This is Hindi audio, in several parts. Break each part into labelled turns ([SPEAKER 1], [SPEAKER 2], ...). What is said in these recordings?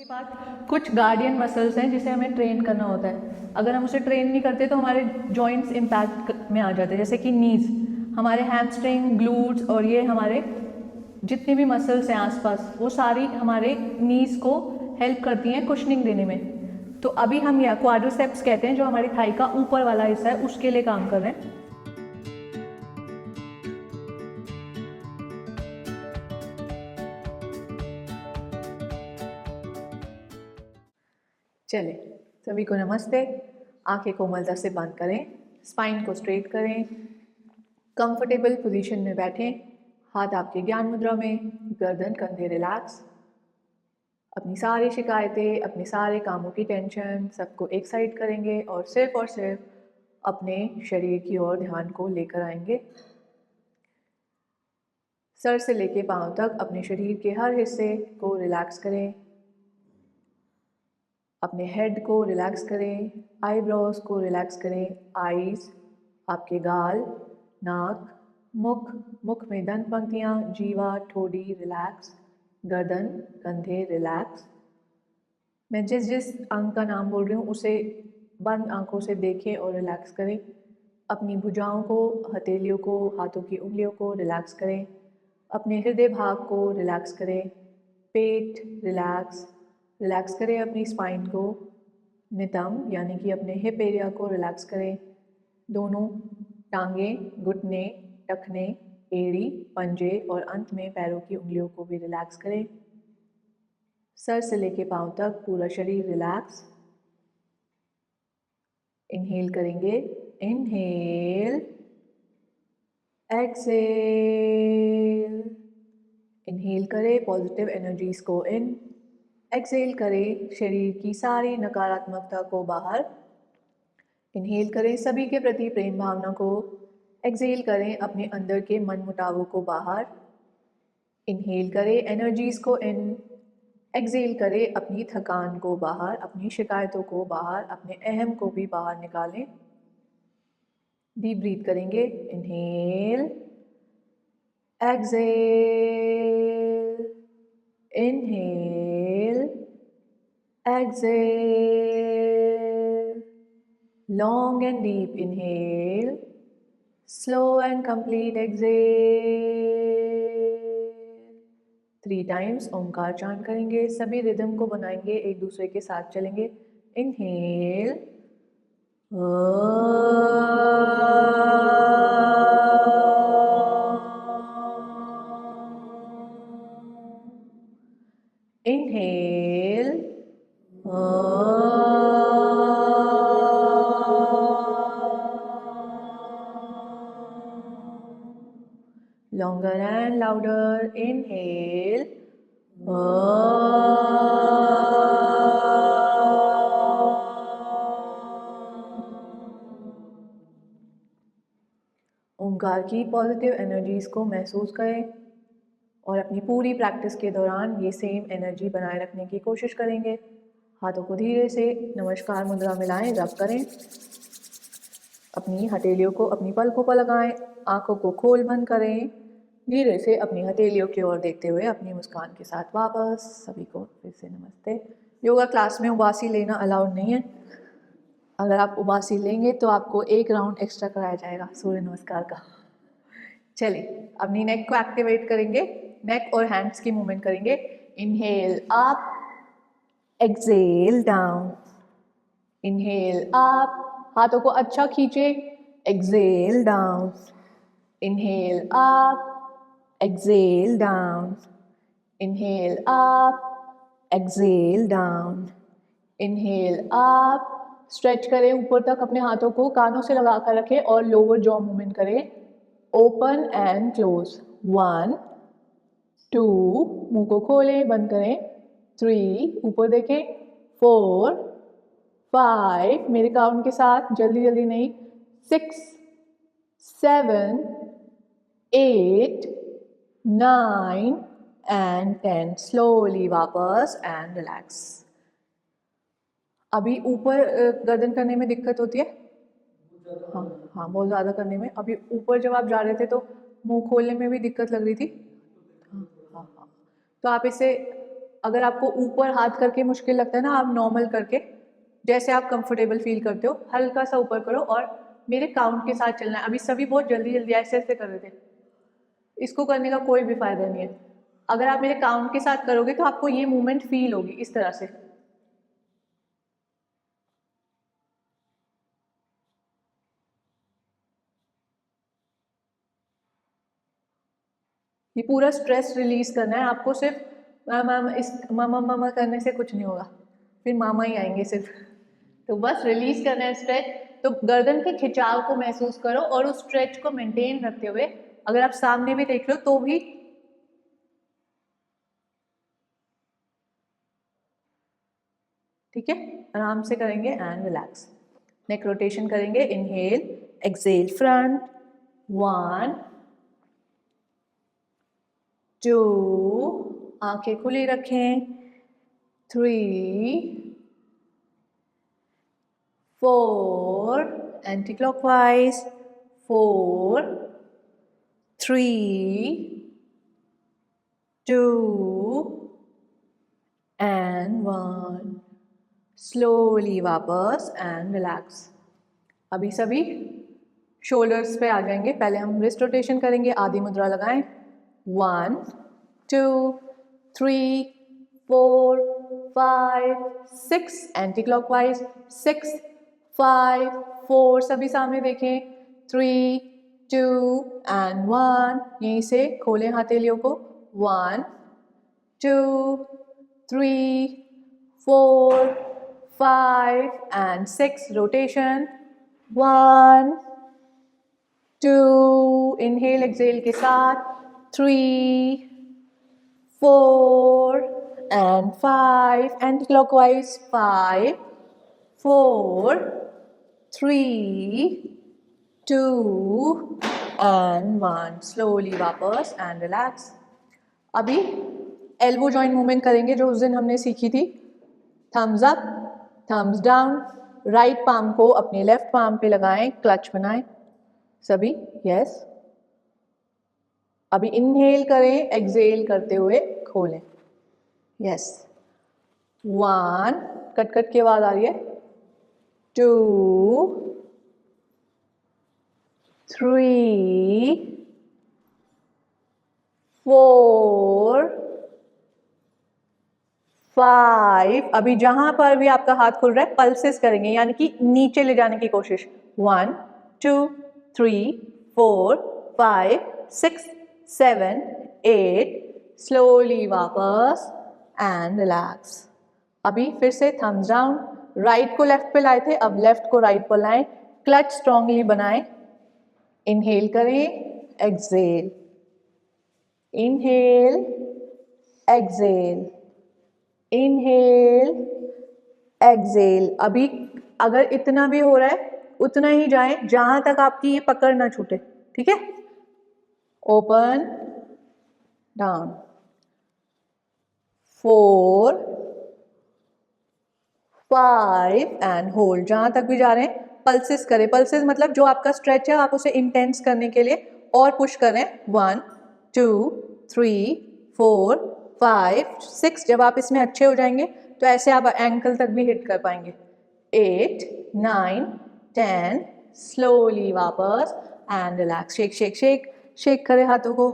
[SPEAKER 1] बाद कुछ गार्डियन मसल्स हैं जिसे हमें ट्रेन करना होता है। अगर हम उसे ट्रेन नहीं करते तो हमारे जॉइंट्स इम्पैक्ट में आ जाते हैं, जैसे कि नीज़, हमारे हैमस्ट्रिंग, ग्लूट्स और ये हमारे जितने भी मसल्स हैं आसपास, वो सारी हमारे नीज़ को हेल्प करती हैं कुशनिंग देने में। तो अभी हम यह क्वाड्रिसेप्स कहते हैं, जो हमारी थाई का ऊपर वाला हिस्सा है, उसके लिए काम कर रहे हैं। चले, सभी को नमस्ते। आंखें कोमलता से बंद करें, स्पाइन को स्ट्रेट करें, कंफर्टेबल पोजीशन में बैठें, हाथ आपके ज्ञान मुद्रा में, गर्दन कंधे रिलैक्स। अपनी सारी शिकायतें, अपने सारे कामों की टेंशन सबको एक साइड करेंगे और सिर्फ अपने शरीर की ओर ध्यान को लेकर आएंगे। सर से लेके पांव तक अपने शरीर के हर हिस्से को रिलैक्स करें। अपने हेड को रिलैक्स करें, आईब्रोज को रिलैक्स करें, आईज, आपके गाल, नाक, मुख में दंत पंक्तियाँ, जीवा, ठोड़ी रिलैक्स, गर्दन, कंधे रिलैक्स। मैं जिस अंग का नाम बोल रही हूँ उसे बंद आंखों से देखें और रिलैक्स करें। अपनी भुजाओं को, हथेलियों को, हाथों की उंगलियों को रिलैक्स करें। अपने हृदय भाग को रिलैक्स करें। पेट रिलैक्स करें। अपनी स्पाइन को, नितंब यानी कि अपने हिप एरिया को रिलैक्स करें। दोनों टांगें, घुटने, टखने, एड़ी, पंजे और अंत में पैरों की उंगलियों को भी रिलैक्स करें। सर से लेके पांव तक पूरा शरीर रिलैक्स। इनहेल करेंगे, इनहेल, एक्सेल। इनहेल करें पॉजिटिव एनर्जीज को इन, एक्सेल करें शरीर की सारी नकारात्मकता को बाहर। इनहेल करें सभी के प्रति प्रेम भावना को, एक्सेल करें अपने अंदर के मन मुटावों को बाहर। इनहेल करें एनर्जीज को इन, एक्सेल करें अपनी थकान को बाहर, अपनी शिकायतों को बाहर, अपने अहम को भी बाहर निकालें। डीप ब्रीथ करेंगे, inhale, exhale, inhale, exhale, long and deep inhale, slow and complete exhale. 3 times Omkar chant करेंगे, सभी रिदम को बनाएंगे, एक दूसरे के साथ चलेंगे। Inhale, inhale, longer and louder. Inhale. ओंकार की पॉजिटिव एनर्जीज को महसूस करें और अपनी पूरी प्रैक्टिस के दौरान ये सेम एनर्जी बनाए रखने की कोशिश करेंगे। हाथों को धीरे से नमस्कार मुद्रा मिलाएं, रब करें। अपनी हथेलियों को अपनी पलकों पर लगाएं, आंखों को खोल बंद करें। धीरे से अपनी हथेलियों की ओर देखते हुए अपनी मुस्कान के साथ वापस। सभी को फिर से नमस्ते। योगा क्लास में उबासी लेना अलाउड नहीं है। अगर आप उबासी लेंगे तो आपको 1 राउंड एक्स्ट्रा कराया जाएगा सूर्य नमस्कार का। चलिए, अपनी नेक को एक्टिवेट करेंगे, नेक और हैंड्स की मूवमेंट करेंगे। Inhale up, exhale down. Inhale up, हाथों को अच्छा खींचे, exhale down. Inhale up, exhale down. Inhale up, exhale down. Inhale up, stretch करें ऊपर तक अपने हाथों को, कानों से लगा कर रखें और लोअर जॉ मूवमेंट करें। Open and close. 1 2, मुंह को खोलें, बंद करें। 3, ऊपर देखें। 4 5, मेरे काउंट के साथ, जल्दी जल्दी नहीं। 6 7 8 9 एंड 10। स्लोली वापस एंड रिलैक्स। अभी ऊपर गर्दन करने में दिक्कत होती है? हाँ हाँ, बहुत ज़्यादा करने में। अभी ऊपर जब आप जा रहे थे तो मुंह खोलने में भी दिक्कत लग रही थी? हाँ हाँ हाँ। तो आप इसे अगर आपको ऊपर हाथ करके मुश्किल लगता है ना, आप नॉर्मल करके जैसे आप कंफर्टेबल फील करते हो हल्का सा ऊपर करो और मेरे काउंट के साथ चलना है। अभी सभी बहुत जल्दी जल्दी ऐसे ऐसे कर रहे थे, इसको करने का कोई भी फायदा नहीं है। अगर आप मेरे काउंट के साथ करोगे तो आपको ये मूवमेंट फील होगी इस तरह से। ये पूरा स्ट्रेस रिलीज करना है आपको। सिर्फ मैम इस मामा मामा करने से कुछ नहीं होगा, फिर मामा ही आएंगे सिर्फ। तो बस रिलीज करना है स्ट्रेच। तो गर्दन के खिंचाव को महसूस करो और उस स्ट्रेच को मेंटेन रखते हुए, अगर आप सामने भी देख लो तो भी ठीक है, आराम से करेंगे एंड रिलैक्स। नेक रोटेशन करेंगे, इनहेल एक्सेल फ्रंट, 1 2, आंखें खुली रखें, 3 4, एंटी क्लॉकवाइज, 4 3 2 एंड 1। स्लोली वापस एंड रिलैक्स। अभी सभी शोल्डर्स पे आ जाएंगे। पहले हम रिस्ट रोटेशन करेंगे, आधी मुद्रा लगाएं, 1 2 3 4 5 6, एंटी क्लॉकवाइज, 6 5 4, सभी सामने देखें, 3 2 एंड 1। यहीं से खोलें हथेलियों को, 1 2 3 4 5 and 6, rotation, 1 2, inhale exhale के साथ, 3 4 and 5, anti-clockwise, 5 4 3 2 and 1। slowly वापस and relax। अभी एल्बो जॉइंट मूवमेंट करेंगे जो उस दिन हमने सीखी थी। Thumbs up, thumbs down, right palm को अपने लेफ्ट पाम पे लगाएं, क्लच बनाएं सभी, यस। अभी इनहेल करें, एक्सहेल करते हुए खोलें, यस। 1, कट कट की आवाज आ रही है, 2 3 4 5। अभी जहां पर भी आपका हाथ खुल रहा है पल्सेस करेंगे, यानी कि नीचे ले जाने की कोशिश। 1 2 3 4 5 6 7 8। स्लोली वापस एंड रिलैक्स। अभी फिर से थम्स डाउन, राइट को लेफ्ट पे लाए थे, अब लेफ्ट को राइट पर लाएं, क्लच स्ट्रांगली बनाएं। इनहेल करें, exhale, inhale exhale, inhale exhale. अभी अगर इतना भी हो रहा है उतना ही जाएं जहां तक आपकी ये पकड़ ना छूटे, ठीक है। Open down, 4 5 and hold. जहां तक भी जा रहे हैं पल्सेस करें। पल्सेस मतलब जो आपका स्ट्रेच है आप उसे इंटेंस करने के लिए और पुश करें। 1 2 3 4 5 6। जब आप इसमें अच्छे हो जाएंगे तो ऐसे आप एंकल तक भी हिट कर पाएंगे। 8 9 10। स्लोली वापस and relax. Shake shake shake shake करें हाथों को।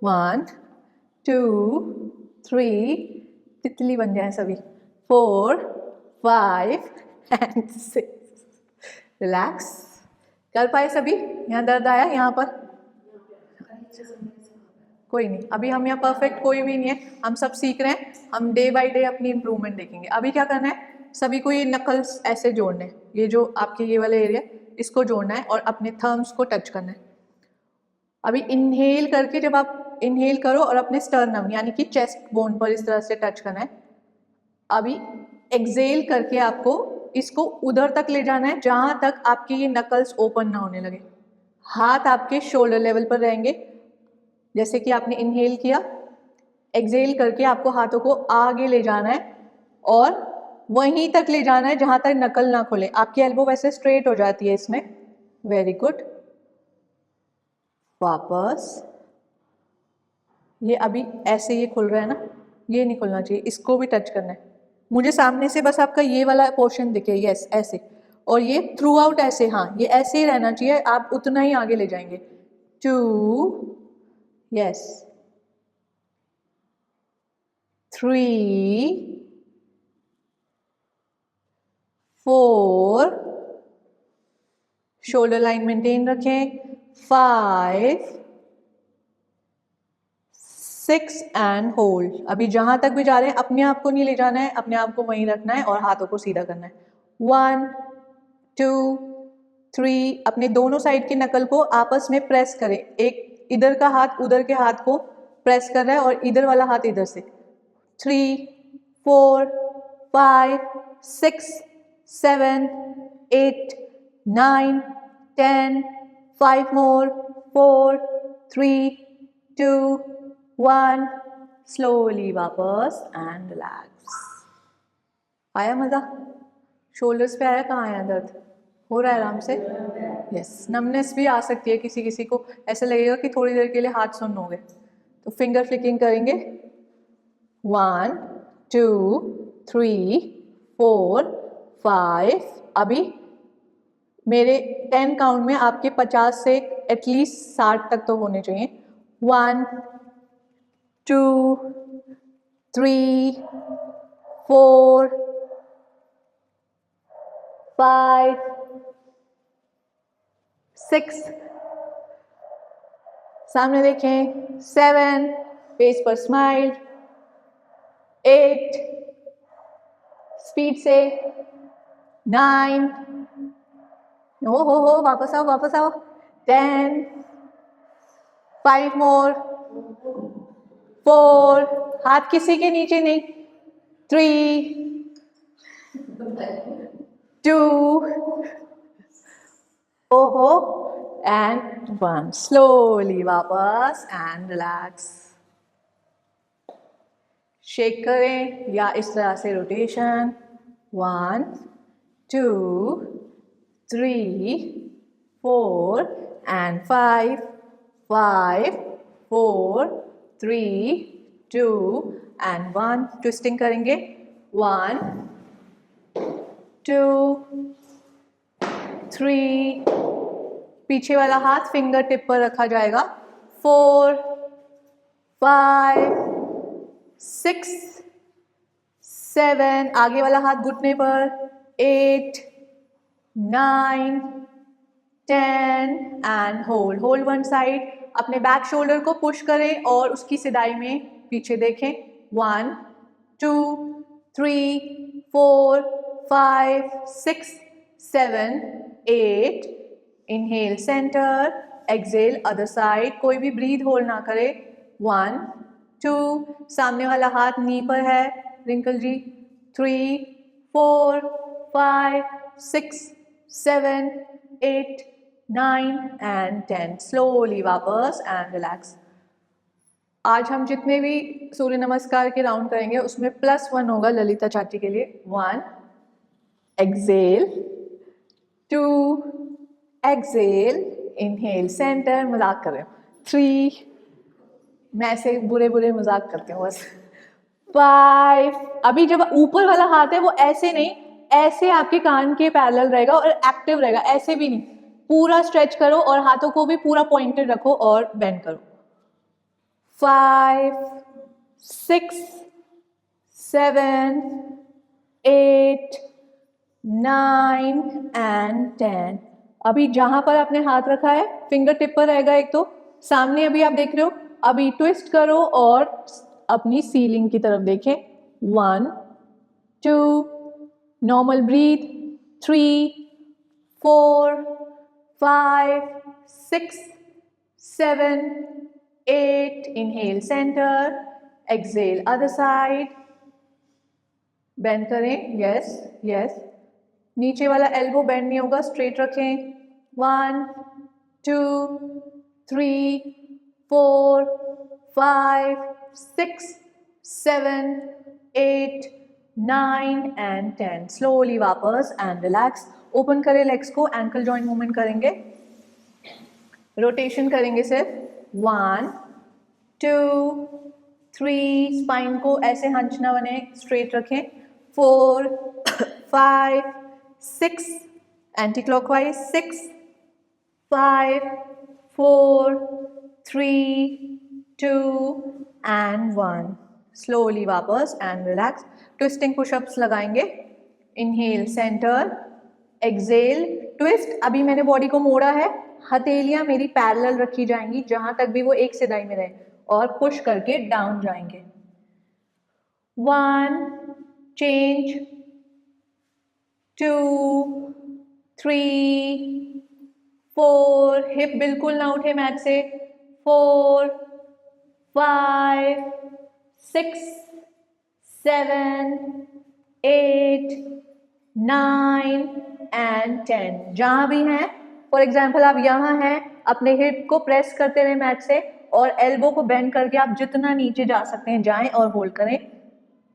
[SPEAKER 1] 1 2 3, तितली बन जाए सभी, 4 5 एंड 6। रिलैक्स। कर पाए सभी? यहाँ दर्द आया यहाँ पर? कोई नहीं, अभी हम यहाँ परफेक्ट कोई भी नहीं है, हम सब सीख रहे हैं। हम डे बाय डे अपनी इंप्रूवमेंट देखेंगे। अभी क्या करना है, सभी को ये नकल्स ऐसे जोड़ने हैं, ये जो आपके ये वाले एरिया इसको जोड़ना है और अपने थम्स को टच करना है। अभी इनहेल करके जब आप इनहेल करो और अपने स्टर्नम यानी कि चेस्ट बोन पर इस तरह से टच करना है। अभी एक्सहेल करके आपको इसको उधर तक ले जाना है जहां तक आपके ये नकल्स ओपन ना होने लगे। हाथ आपके शोल्डर लेवल पर रहेंगे। जैसे कि आपने इनहेल किया, एक्सहेल करके आपको हाथों को आगे ले जाना है और वहीं तक ले जाना है जहां तक नकल ना खुले। आपकी एल्बो वैसे स्ट्रेट हो जाती है इसमें। Very good. वापस ये अभी ऐसे ये खुल रहा है ना, ये नहीं खुलना चाहिए, इसको भी टच करना है। मुझे सामने से बस आपका ये वाला पोर्शन दिखे, यस ऐसे, और ये थ्रू आउट ऐसे, हाँ ये ऐसे ही रहना चाहिए, आप उतना ही आगे ले जाएंगे। 2, यस, 3, 4, शोल्डर लाइन मेंटेन रखें, 5, 6 एंड होल्ड। अभी जहां तक भी जा रहे हैं अपने आप को नहीं ले जाना है, अपने आप को वहीं रखना है और हाथों को सीधा करना है। 1, 2, 3, अपने दोनों साइड की नकल को आपस में प्रेस करें, एक इधर का हाथ उधर के हाथ को प्रेस कर रहा है और इधर वाला हाथ इधर से। 3, 4, 5, 6, 7, 8, 9, 10, 5 more, 4, 3, 2, 1, slowly वापस एंड रिलैक्स। आया मजा? शोल्डर्स पे आया, कहाँ आया दर्द? हो रहा है आराम से? यस। नमनेस भी आ सकती है, किसी किसी को ऐसा लगेगा कि थोड़ी देर के लिए हाथ सुन्न हो गए, तो फिंगर फ्लिकिंग करेंगे। 1, 2, 3, 4, 5। अभी मेरे 10 काउंट में आपके 50 से एटलीस्ट 60 तक तो होने चाहिए। 1, 2, 3, 4, 5, 6, सामने देखें, 7, फेस पर स्माइल, 8, स्पीड से, 9, हो वापस आओ वापस आओ, 10, 5 मोर, 4, हाथ किसी के नीचे नहीं, 3, 2, ओहो, एंड 1। स्लोली वापस एंड रिलैक्स। शेक करें या इस तरह से रोटेशन। 1, 2, 3, 4 and 5, 5, 4, 3, 2 and 1। ट्विस्टिंग करेंगे। 1, 2, 3, पीछे वाला हाथ फिंगर टिप पर रखा जाएगा। 4, 5, 6, 7, आगे वाला हाथ घुटने पर। 8, 9, 10 and hold. Hold one side. अपने बैक शोल्डर को पुश करें और उसकी सिदाई में पीछे देखें। 1, 2, 3, 4, 5, 6, 7, 8। Inhale centre, exhale other side. कोई भी ब्रीथ होल्ड ना करे। 1, 2, सामने वाला हाथ नी पर है, रिंकल जी। 3, 4, 5, 6, 7, 8, 9 एंड 10। स्लोली वापस एंड रिलैक्स। आज हम जितने भी सूर्य नमस्कार के राउंड करेंगे उसमें +1 होगा ललिता चाची के लिए। 1, एक्सेल, 2, एक्सेल, इनहेल सेंटर, मजाक कर रहे हो। 3, मैं ऐसे बुरे बुरे मजाक करती हूँ बस। 5, अभी जब ऊपर वाला हाथ है वो ऐसे नहीं, ऐसे आपके कान के पैरेलल रहेगा और एक्टिव रहेगा, ऐसे भी नहीं। पूरा स्ट्रेच करो और हाथों को भी पूरा पॉइंटेड रखो और बेंड करो। 5, 6, 7, 8, 9 एंड 10। अभी जहां पर आपने हाथ रखा है फिंगर टिप पर रहेगा एक, तो सामने अभी आप देख रहे हो। अभी ट्विस्ट करो और अपनी सीलिंग की तरफ देखें। 1, 2, normal breath. 3, 4, 5, 6, 7, 8। Inhale centre, exhale other side. Bend करें, यस यस। नीचे वाला एल्बो बेंड नहीं होगा, स्ट्रेट रखें। 1, 2, 3, 4, 5, 6, 7, 8, 9 एंड 10। स्लोली वापस एंड रिलैक्स। ओपन करें लेग्स को, एंकल जॉइंट मूवमेंट करेंगे, रोटेशन करेंगे सिर्फ। 1, 2, 3, स्पाइन को ऐसे हंच ना बने, स्ट्रेट रखें, 4, 5, 6, एंटी क्लॉकवाइज, 6, 5, 4, 3, 2 एंड 1। स्लोली वापस एंड रिलैक्स। ट्विस्टिंग पुशअप्स लगाएंगे। Inhale centre, exhale twist. अभी मैंने बॉडी को मोड़ा है, हथेलियां मेरी पैरेलल रखी जाएंगी जहां तक भी वो एक सिधाई में रहे, और पुश करके डाउन जाएंगे। 1, चेंज, 2, 3, 4, हिप बिल्कुल ना उठे मैट से, 4, 5, 6, 7, 8, 9 एंड 10। जहां भी हैं, फॉर एग्जाम्पल आप यहाँ हैं, अपने हिप को प्रेस करते रहे मैट से, और एल्बो को बेंड करके आप जितना नीचे जा सकते हैं जाएं और होल्ड करें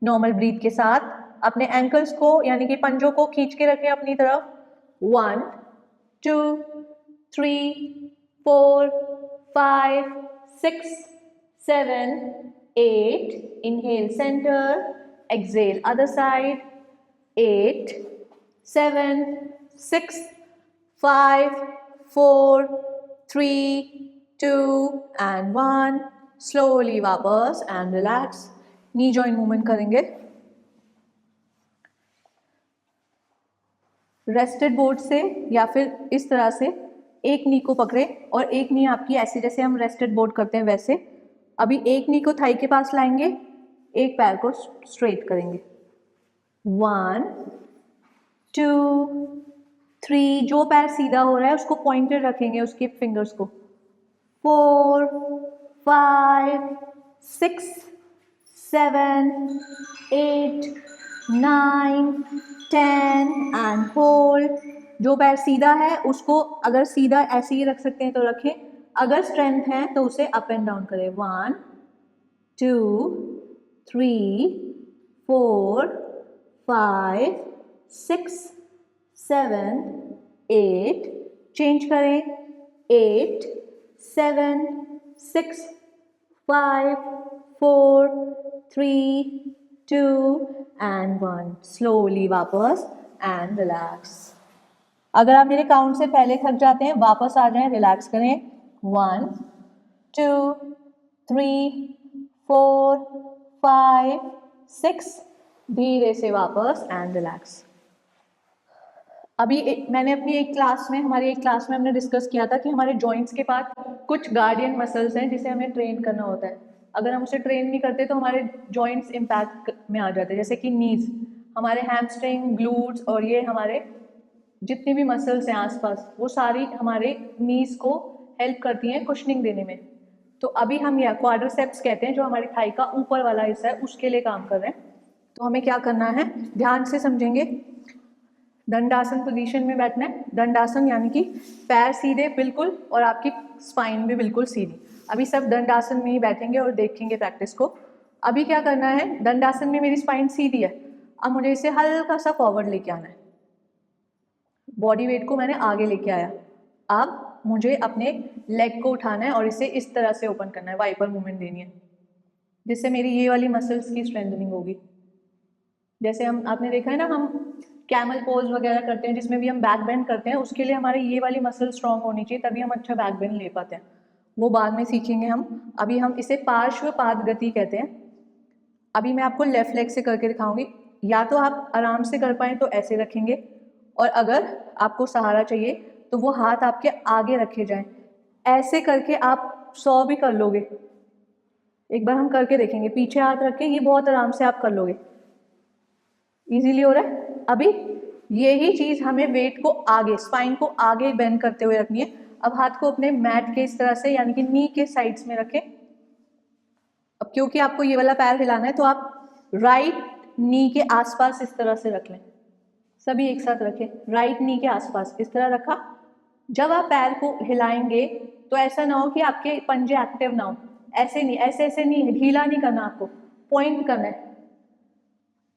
[SPEAKER 1] नॉर्मल ब्रीथ के साथ। अपने एंकल्स को यानी कि पंजों को खींच के रखें अपनी तरफ। 1, 2, 3, 4, 5, 6, 7, 8, inhale center, exhale other side, 8, 7, 6, 5, 4, 3, 2 and 1। slowly वापस and relax। Knee joint movement करेंगे। रेस्टेड बोर्ड से या फिर इस तरह से एक नी को पकड़े और एक नी आपकी ऐसे, जैसे हम रेस्टेड बोर्ड करते हैं वैसे। अभी एक नी को थाई के पास लाएंगे, एक पैर को स्ट्रेट करेंगे। 1, 2, 3, जो पैर सीधा हो रहा है उसको पॉइंटेड रखेंगे, उसके फिंगर्स को। 4, 5, 6, 7, 8, 9, 10 एंड होल्ड। जो पैर सीधा है उसको अगर सीधा ऐसे ही रख सकते हैं तो रखें, अगर स्ट्रेंथ है तो उसे अप एंड डाउन करें। 1, 2, 3, 4, 5, 6, 7, 8, चेंज करें, 8, 7, 6, 5, 4, 3, 2 एंड 1। स्लोली वापस एंड रिलैक्स। अगर आप मेरे काउंट से पहले थक जाते हैं वापस आ जाएं, रिलैक्स करें। 1, 2, 3, 4, 5, 6, धीरे से वापस एंड रिलैक्स। अभी मैंने अपनी हमारी एक क्लास में हमने डिस्कस किया था कि हमारे जॉइंट्स के पास कुछ गार्डियन मसल्स हैं जिसे हमें ट्रेन करना होता है। अगर हम उसे ट्रेन नहीं करते तो हमारे जॉइंट्स इम्पैक्ट में आ जाते हैं, जैसे कि नीज, हमारे हैमस्ट्रिंग, ग्लूट्स, और ये हमारे जितनी भी मसल्स हैं आसपास, वो सारी हमारे नीज को हेल्प करती हैं कुशनिंग देने में। तो अभी हम यह क्वाड्रिसेप्स कहते हैं, जो हमारी थाई का ऊपर वाला हिस्सा है, उसके लिए काम कर रहे हैं। तो हमें क्या करना है, ध्यान से समझेंगे। दंडासन पोजीशन में बैठना है। दंडासन यानी कि पैर सीधे बिल्कुल और आपकी स्पाइन भी बिल्कुल सीधी। अभी सब दंडासन में ही बैठेंगे और देखेंगे प्रैक्टिस को। अभी क्या करना है, दंडासन में मेरी स्पाइन सीधी है, अब मुझे इसे हल्का सा फॉरवर्ड लेके आना है। बॉडी वेट को मैंने आगे लेके आया, अब मुझे अपने लेग को उठाना है और इसे इस तरह से ओपन करना है, वाइपर मूवमेंट देनी है, जिससे मेरी ये वाली मसल्स की स्ट्रेंथनिंग होगी। जैसे आपने देखा है ना, हम कैमल पोज वगैरह करते हैं जिसमें भी हम बैक बेंड करते हैं, उसके लिए हमारे ये वाली मसल स्ट्रांग होनी चाहिए, तभी हम अच्छा बैक बेंड ले पाते हैं। वो बाद में सीखेंगे हम। अभी हम इसे पार्श्व पाद गति कहते हैं। अभी मैं आपको लेफ्ट लेग से करके दिखाऊंगी। या तो आप आराम से कर पाएँ तो ऐसे रखेंगे, और अगर आपको सहारा चाहिए तो वो हाथ आपके आगे रखे जाएं। ऐसे करके आप 100 भी कर लोगे। एक बार हम करके देखेंगे, पीछे हाथ रख के, ये बहुत आराम से आप कर लोगे, इजीली हो रहा है। अभी यही चीज हमें वेट को आगे, स्पाइन को आगे बेंड करते हुए रखनी है। अब हाथ को अपने मैट के इस तरह से यानी कि नी के साइड्स में रखें। अब क्योंकि आपको ये वाला पैर हिलाना है तो आप राइट नी के आसपास इस तरह से रख लें। सभी एक साथ रखें, राइट नी के आसपास इस तरह रखा। जब आप पैर को हिलाएंगे तो ऐसा ना हो कि आपके पंजे एक्टिव ना हो, ऐसे नहीं, ऐसे नहीं, ढीला नहीं करना, आपको पॉइंट करना है।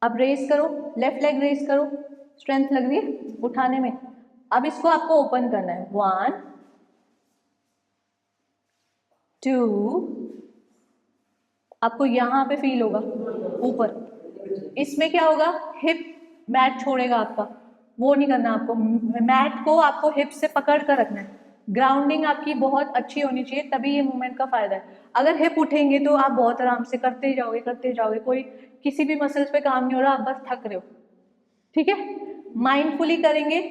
[SPEAKER 1] अब रेस करो, लेफ्ट लेग रेस करो, स्ट्रेंथ लग रही है उठाने में। अब इसको आपको ओपन करना है। 1, 2 आपको यहाँ पे फील होगा ऊपर। इसमें क्या होगा, हिप मैट छोड़ेगा आपका, वो नहीं करना आपको। मैट को आपको हिप से पकड़ कर रखना है। ग्राउंडिंग आपकी बहुत अच्छी होनी चाहिए, तभी ये मूवमेंट का फायदा है। अगर हिप उठेंगे तो आप बहुत आराम से करते जाओगे, कोई किसी भी मसल्स पे काम नहीं हो रहा, आप बस थक रहे हो। ठीक है, माइंडफुली करेंगे।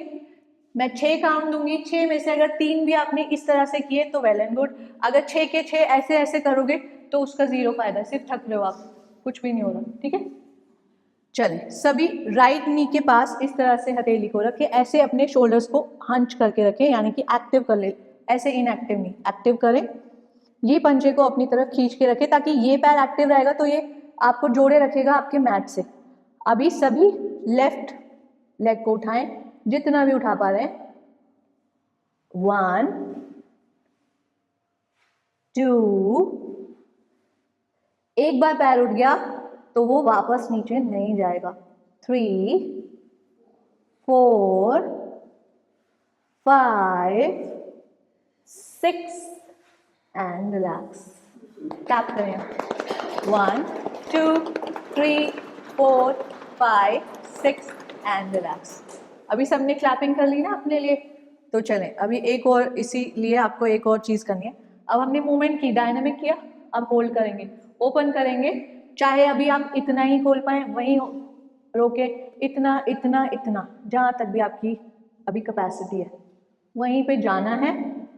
[SPEAKER 1] मैं 6 काउंट दूंगी, 6 में से अगर 3 भी आपने इस तरह से किए तो वेल एंड गुड। अगर 6 के 6 ऐसे ऐसे करोगे तो उसका 0 फायदा, सिर्फ थक रहे हो आप, कुछ भी नहीं हो रहा। ठीक है, चलिए सभी राइट नी के पास इस तरह से हथेली को रखें, ऐसे अपने शोल्डर्स को हंच करके रखें, यानी कि एक्टिव कर ले, ऐसे इनएक्टिव नहीं, एक्टिव करें। ये पंजे को अपनी तरफ खींच के रखें ताकि ये पैर एक्टिव रहेगा तो ये आपको जोड़े रखेगा आपके मैट से। अभी सभी लेफ्ट लेग को उठाएं, जितना भी उठा पा रहे हैं। 1 2, एक बार पैर उठ गया तो वो वापस नीचे नहीं जाएगा। 3 4 5 6 एंड रिलैक्स। टैप करें। 1 2 3 4 5 6 एंड रिलैक्स। अभी सबने क्लैपिंग कर ली ना अपने लिए, तो चलें अभी एक और, इसीलिए आपको एक और चीज़ करनी है। अब हमने मूवमेंट की, डायनामिक किया, अब होल्ड करेंगे, ओपन करेंगे। चाहे अभी आप इतना ही खोल पाए, वहीं रोके, इतना इतना इतना, जहाँ तक भी आपकी अभी कैपेसिटी है वहीं पे जाना है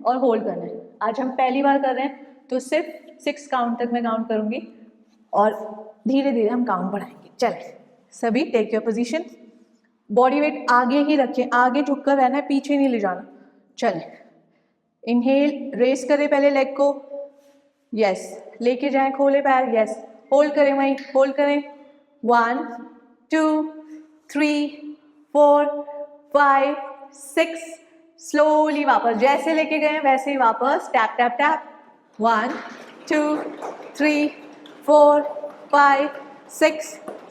[SPEAKER 1] और होल्ड करना है। आज हम पहली बार कर रहे हैं तो सिर्फ 6 काउंट तक मैं काउंट करूँगी और धीरे धीरे हम काउंट बढ़ाएंगे। चलें सभी take your position, body weight आगे ही रखें, आगे झुककर रहना है, पीछे नहीं ले जाना। चलें, इनहेल, रेस करें पहले लेग को, यस, लेके जाएं, खोले पैर, यस, होल्ड करें, वहीं होल्ड करें। 1 2 3 4 5 6, स्लोली वापस, जैसे लेके गए वैसे ही वापस, टैप टैप टैप। 1 2 3 4 5 6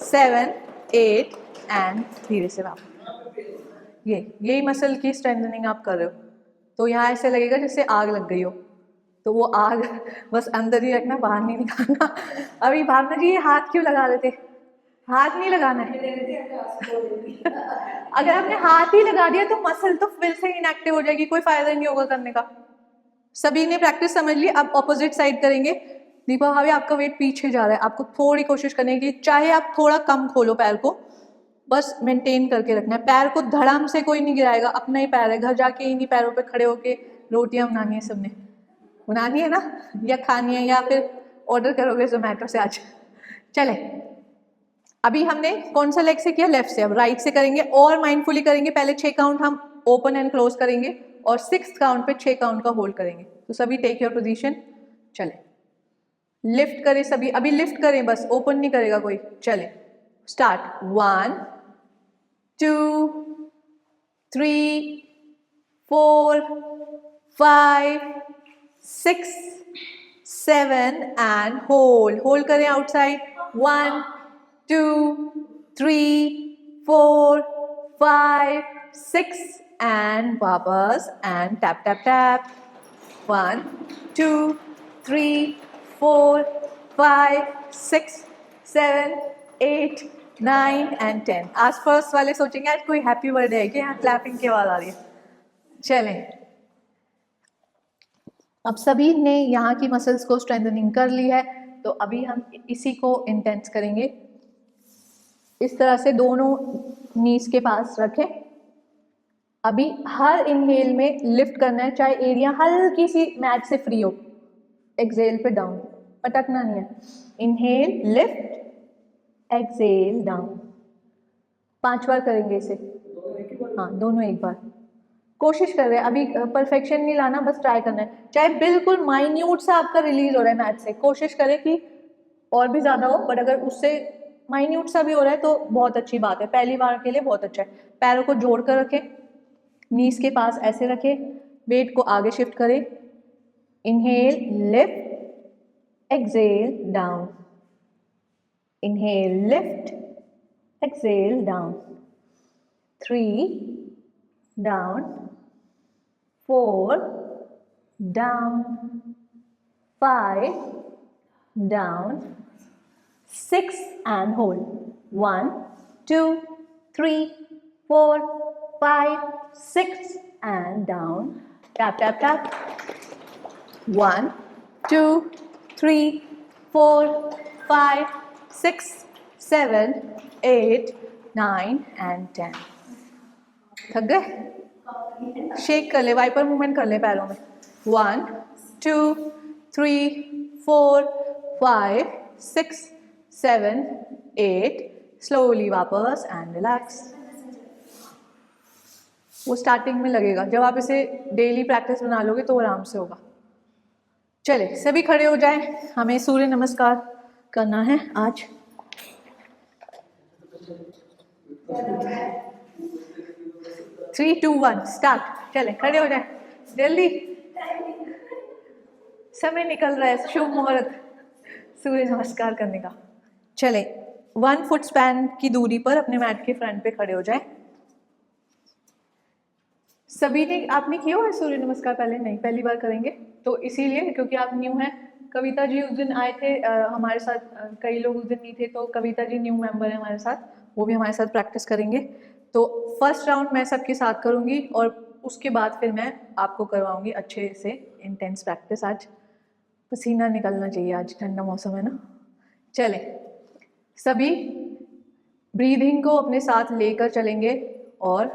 [SPEAKER 1] 7 8 एंड धीरे से वापस। यही मसल की स्ट्रेंथनिंग आप कर रहे हो, तो यहाँ ऐसे लगेगा जैसे आग लग गई हो, तो वो आग बस अंदर ही रखना, बाहर नहीं निकालना। अभी भावना जी ये हाथ क्यों लगा रहे थे, हाथ नहीं लगाना है। अगर आपने हाथ ही लगा दिया तो मसल तो फिर से इनएक्टिव हो जाएगी, कोई फायदा नहीं होगा करने का। सभी ने प्रैक्टिस समझ ली, अब ऑपोजिट साइड करेंगे। दीपा भाभी आपका वेट पीछे जा रहा है, आपको थोड़ी कोशिश करने की, चाहे आप थोड़ा कम खोलो पैर को, बस मेंटेन करके रखना है। पैर को धड़ाम से कोई नहीं गिराएगा, अपना ही पैर है, घर जाके इन्हीं पैरों पे खड़े होके रोटियां बनानी है, सबने बनानी है ना, या खानी है, या फिर ऑर्डर करोगे जोमेटो से आज। चले, अभी हमने कौन सा लेग से किया, लेफ्ट से, अब राइट से करेंगे और माइंडफुली करेंगे। पहले 6 काउंट हम ओपन एंड क्लोज करेंगे और 6th काउंट पे 6 काउंट का होल्ड करेंगे। तो सभी टेक योर पोजीशन। चले, लिफ्ट करें सभी, अभी लिफ्ट करें बस, ओपन नहीं करेगा कोई। चले, स्टार्ट। 1 2 3 4 5 6 7 एंड होल्ड करें आउटसाइड। 1 2 3 4 5 6 एंड वापस, and tap tap tap. 1 2 3 4 5 6 7 8 9 and 10। आज फर्स्ट वाले सोचेंगे आज कोई हैप्पी बर्थडे है कि यहाँ क्लैपिंग की आवाज आ रही है। चलें, अब सभी ने यहाँ की मसल्स को स्ट्रेंथनिंग कर ली है, तो अभी हम इसी को इंटेंस करेंगे। इस तरह से दोनों नीज के पास रखें। अभी हर इनहेल में लिफ्ट करना है, चाहे एरिया हल्की सी मैट से फ्री हो। एक्सेल पे डाउन, पटकना नहीं है। Inhale lift, exhale down. 5 बार करेंगे इसे, हाँ दोनों एक बार। कोशिश कर रहे हैं, अभी परफेक्शन नहीं लाना, बस ट्राई करना है। चाहे बिल्कुल माइन्यूट सा आपका रिलीज हो रहा है मैट से, कोशिश करें कि और भी ज्यादा हो, बट अगर उससे माइन्यूट सा भी हो रहा है तो बहुत अच्छी बात है, पहली बार के लिए बहुत अच्छा है। पैरों को जोड़ कर रखें, नीज के पास ऐसे रखें, वेट को आगे शिफ्ट करें। Inhale lift, exhale down, inhale lift, exhale down. 3 down, 4 down, 5 down, 6 and hold, 1, 2, 3, 4, 5, 6 and down, tap tap tap, 1, 2, 3, 4, 5, 6, 7, 8, 9 and 10. थक गए? शेक कर ले, वाइपर मूवमेंट कर ले पैरों में, 1, 2, 3, 4, 5, 6, 7, 8, स्लोली वापस एंड रिलैक्स. वो स्टार्टिंग में लगेगा, जब आप इसे डेली प्रैक्टिस बना लोगे तो आराम से होगा. चले सभी खड़े हो जाएं, हमें सूर्य नमस्कार करना है आज. Three two one start. चले खड़े हो जाए जल्दी, समय निकल रहा है, शुभ मुहूर्त सूर्य नमस्कार करने का. चले 1 फुट स्पैन की दूरी पर अपने मैट के फ्रंट पे खड़े हो जाए. सभी ने, आपने किया हुआ है सूर्य नमस्कार पहले? नहीं, पहली बार करेंगे, तो इसीलिए क्योंकि आप न्यू हैं. कविता जी उस दिन आए थे हमारे साथ, कई लोग उस दिन नहीं थे, तो कविता जी न्यू मेंबर है हमारे साथ, वो भी हमारे साथ प्रैक्टिस करेंगे. तो फर्स्ट राउंड मैं सबके साथ करूँगी और उसके बाद फिर मैं आपको करवाऊँगी अच्छे से इंटेंस प्रैक्टिस. आज पसीना निकलना चाहिए, आज ठंडा मौसम है ना. चले सभी ब्रीदिंग को अपने साथ लेकर चलेंगे और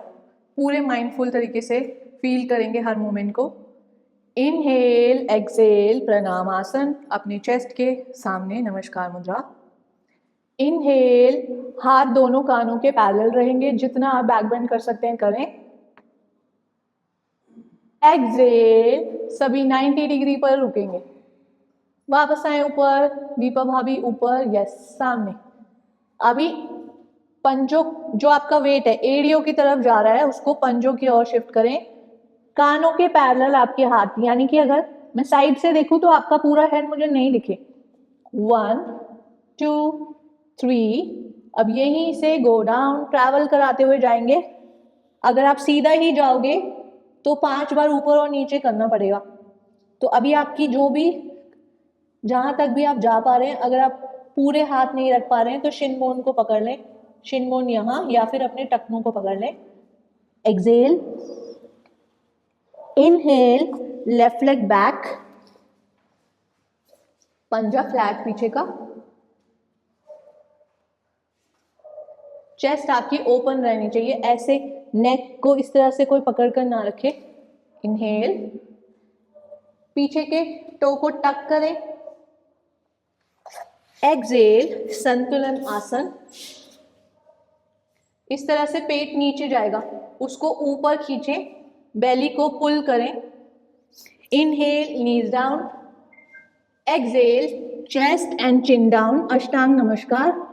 [SPEAKER 1] पूरे माइंडफुल तरीके से फील करेंगे हर मोमेंट को. इनहेल एक्सेल प्रणाम आसन, अपने चेस्ट के सामने नमस्कार मुद्रा. इनहेल, हाथ दोनों कानों के पैरेलल रहेंगे, जितना आप बैक बेंड कर सकते हैं करें. एक्सेल, सभी 90 डिग्री पर रुकेंगे. वापस आए ऊपर, दीपा भाभी ऊपर, यस सामने. अभी पंजों, जो आपका वेट है एड़ियों की तरफ जा रहा है, उसको पंजों की ओर शिफ्ट करें. कानों के पैरेलल आपके हाथ, यानी कि अगर मैं साइड से देखूं तो आपका पूरा हेड मुझे नहीं दिखे. 1, 2, 3. अब यहीं से गो डाउन, ट्रैवल कराते हुए जाएंगे. अगर आप सीधा ही जाओगे तो 5 बार ऊपर और नीचे करना पड़ेगा. तो अभी आपकी जो भी, जहां तक भी आप जा पा रहे हैं, अगर आप पूरे हाथ नहीं रख पा रहे हैं तो शिन बोन को पकड़ लें, शिन बोन यहां, या फिर अपने टखनों को पकड़ लें. Exhale, inhale, left leg back, पंजा फ्लैट पीछे का. चेस्ट आपकी ओपन रहनी चाहिए, ऐसे नेक को इस तरह से कोई पकड़ कर ना रखे. इनहेल, पीछे के टो को टक करें. एक्सेल, संतुलन आसन. इस तरह से पेट नीचे जाएगा, उसको ऊपर खींचें, बेली को पुल करें. Inhale, knees down. Exhale, chest and chin down, ashtanga namaskar.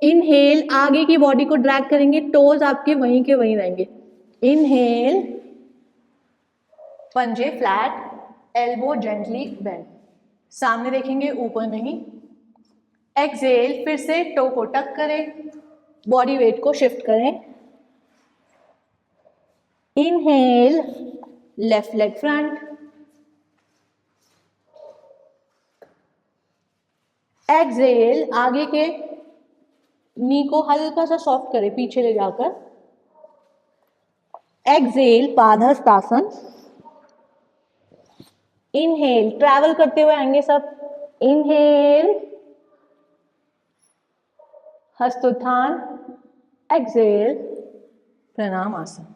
[SPEAKER 1] Inhale, आगे की बॉडी को ड्रैग करेंगे, टोज आपके वहीं के वहीं रहेंगे. इनहेल, पंजे फ्लैट, एल्बो जेंटली बेंड, सामने देखेंगे ऊपर नहीं. एक्सेल, फिर से टो को टक करें, बॉडी वेट को शिफ्ट करें. Inhale, left leg front. Exhale, आगे के नी को हल्का सा सॉफ्ट करें पीछे ले जाकर. एक्सेल, पादहस्तासन. इनहेल, ट्रैवल करते हुए आएंगे सब. इनहेल, हस्तोत्थान. एक्सेल, प्रणाम आसन.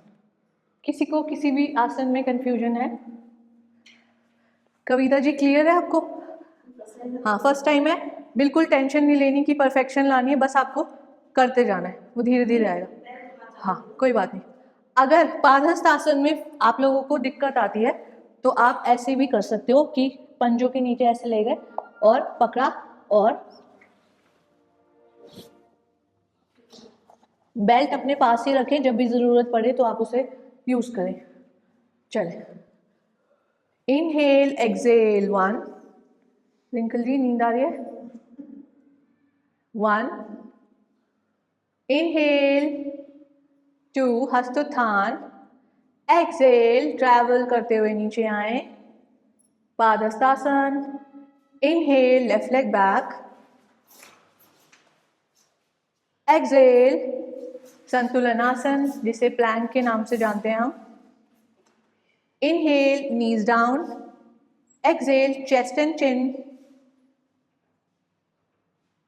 [SPEAKER 1] किसी को किसी भी आसन में कंफ्यूजन है? कविता जी क्लियर है आपको? हाँ, फर्स्ट टाइम है, बिल्कुल टेंशन नहीं लेनी कि परफेक्शन लानी है, बस आपको करते जाना है, वो धीरे धीरे आएगा. हाँ, कोई बात नहीं. अगर पादहस्त आसन में आप लोगों को दिक्कत आती है तो आप ऐसे भी कर सकते हो कि पंजों के नीचे ऐसे ले गए और पकड़ा, और बेल्ट अपने पास ही रखें, जब भी जरूरत पड़े तो आप उसे यूज करें. चले, इनहेल एक्सेल 1. रिंकल जी नींद आ रही है? 1. इनहेल 2, हस्तोत्थान. एक्सेल, ट्रैवल करते हुए नीचे आए, Padahastasana. Inhale left leg back, exhale Santulanasana जिसे प्लैंक के नाम से जानते हैं हम। Inhale knees down, exhale chest and chin.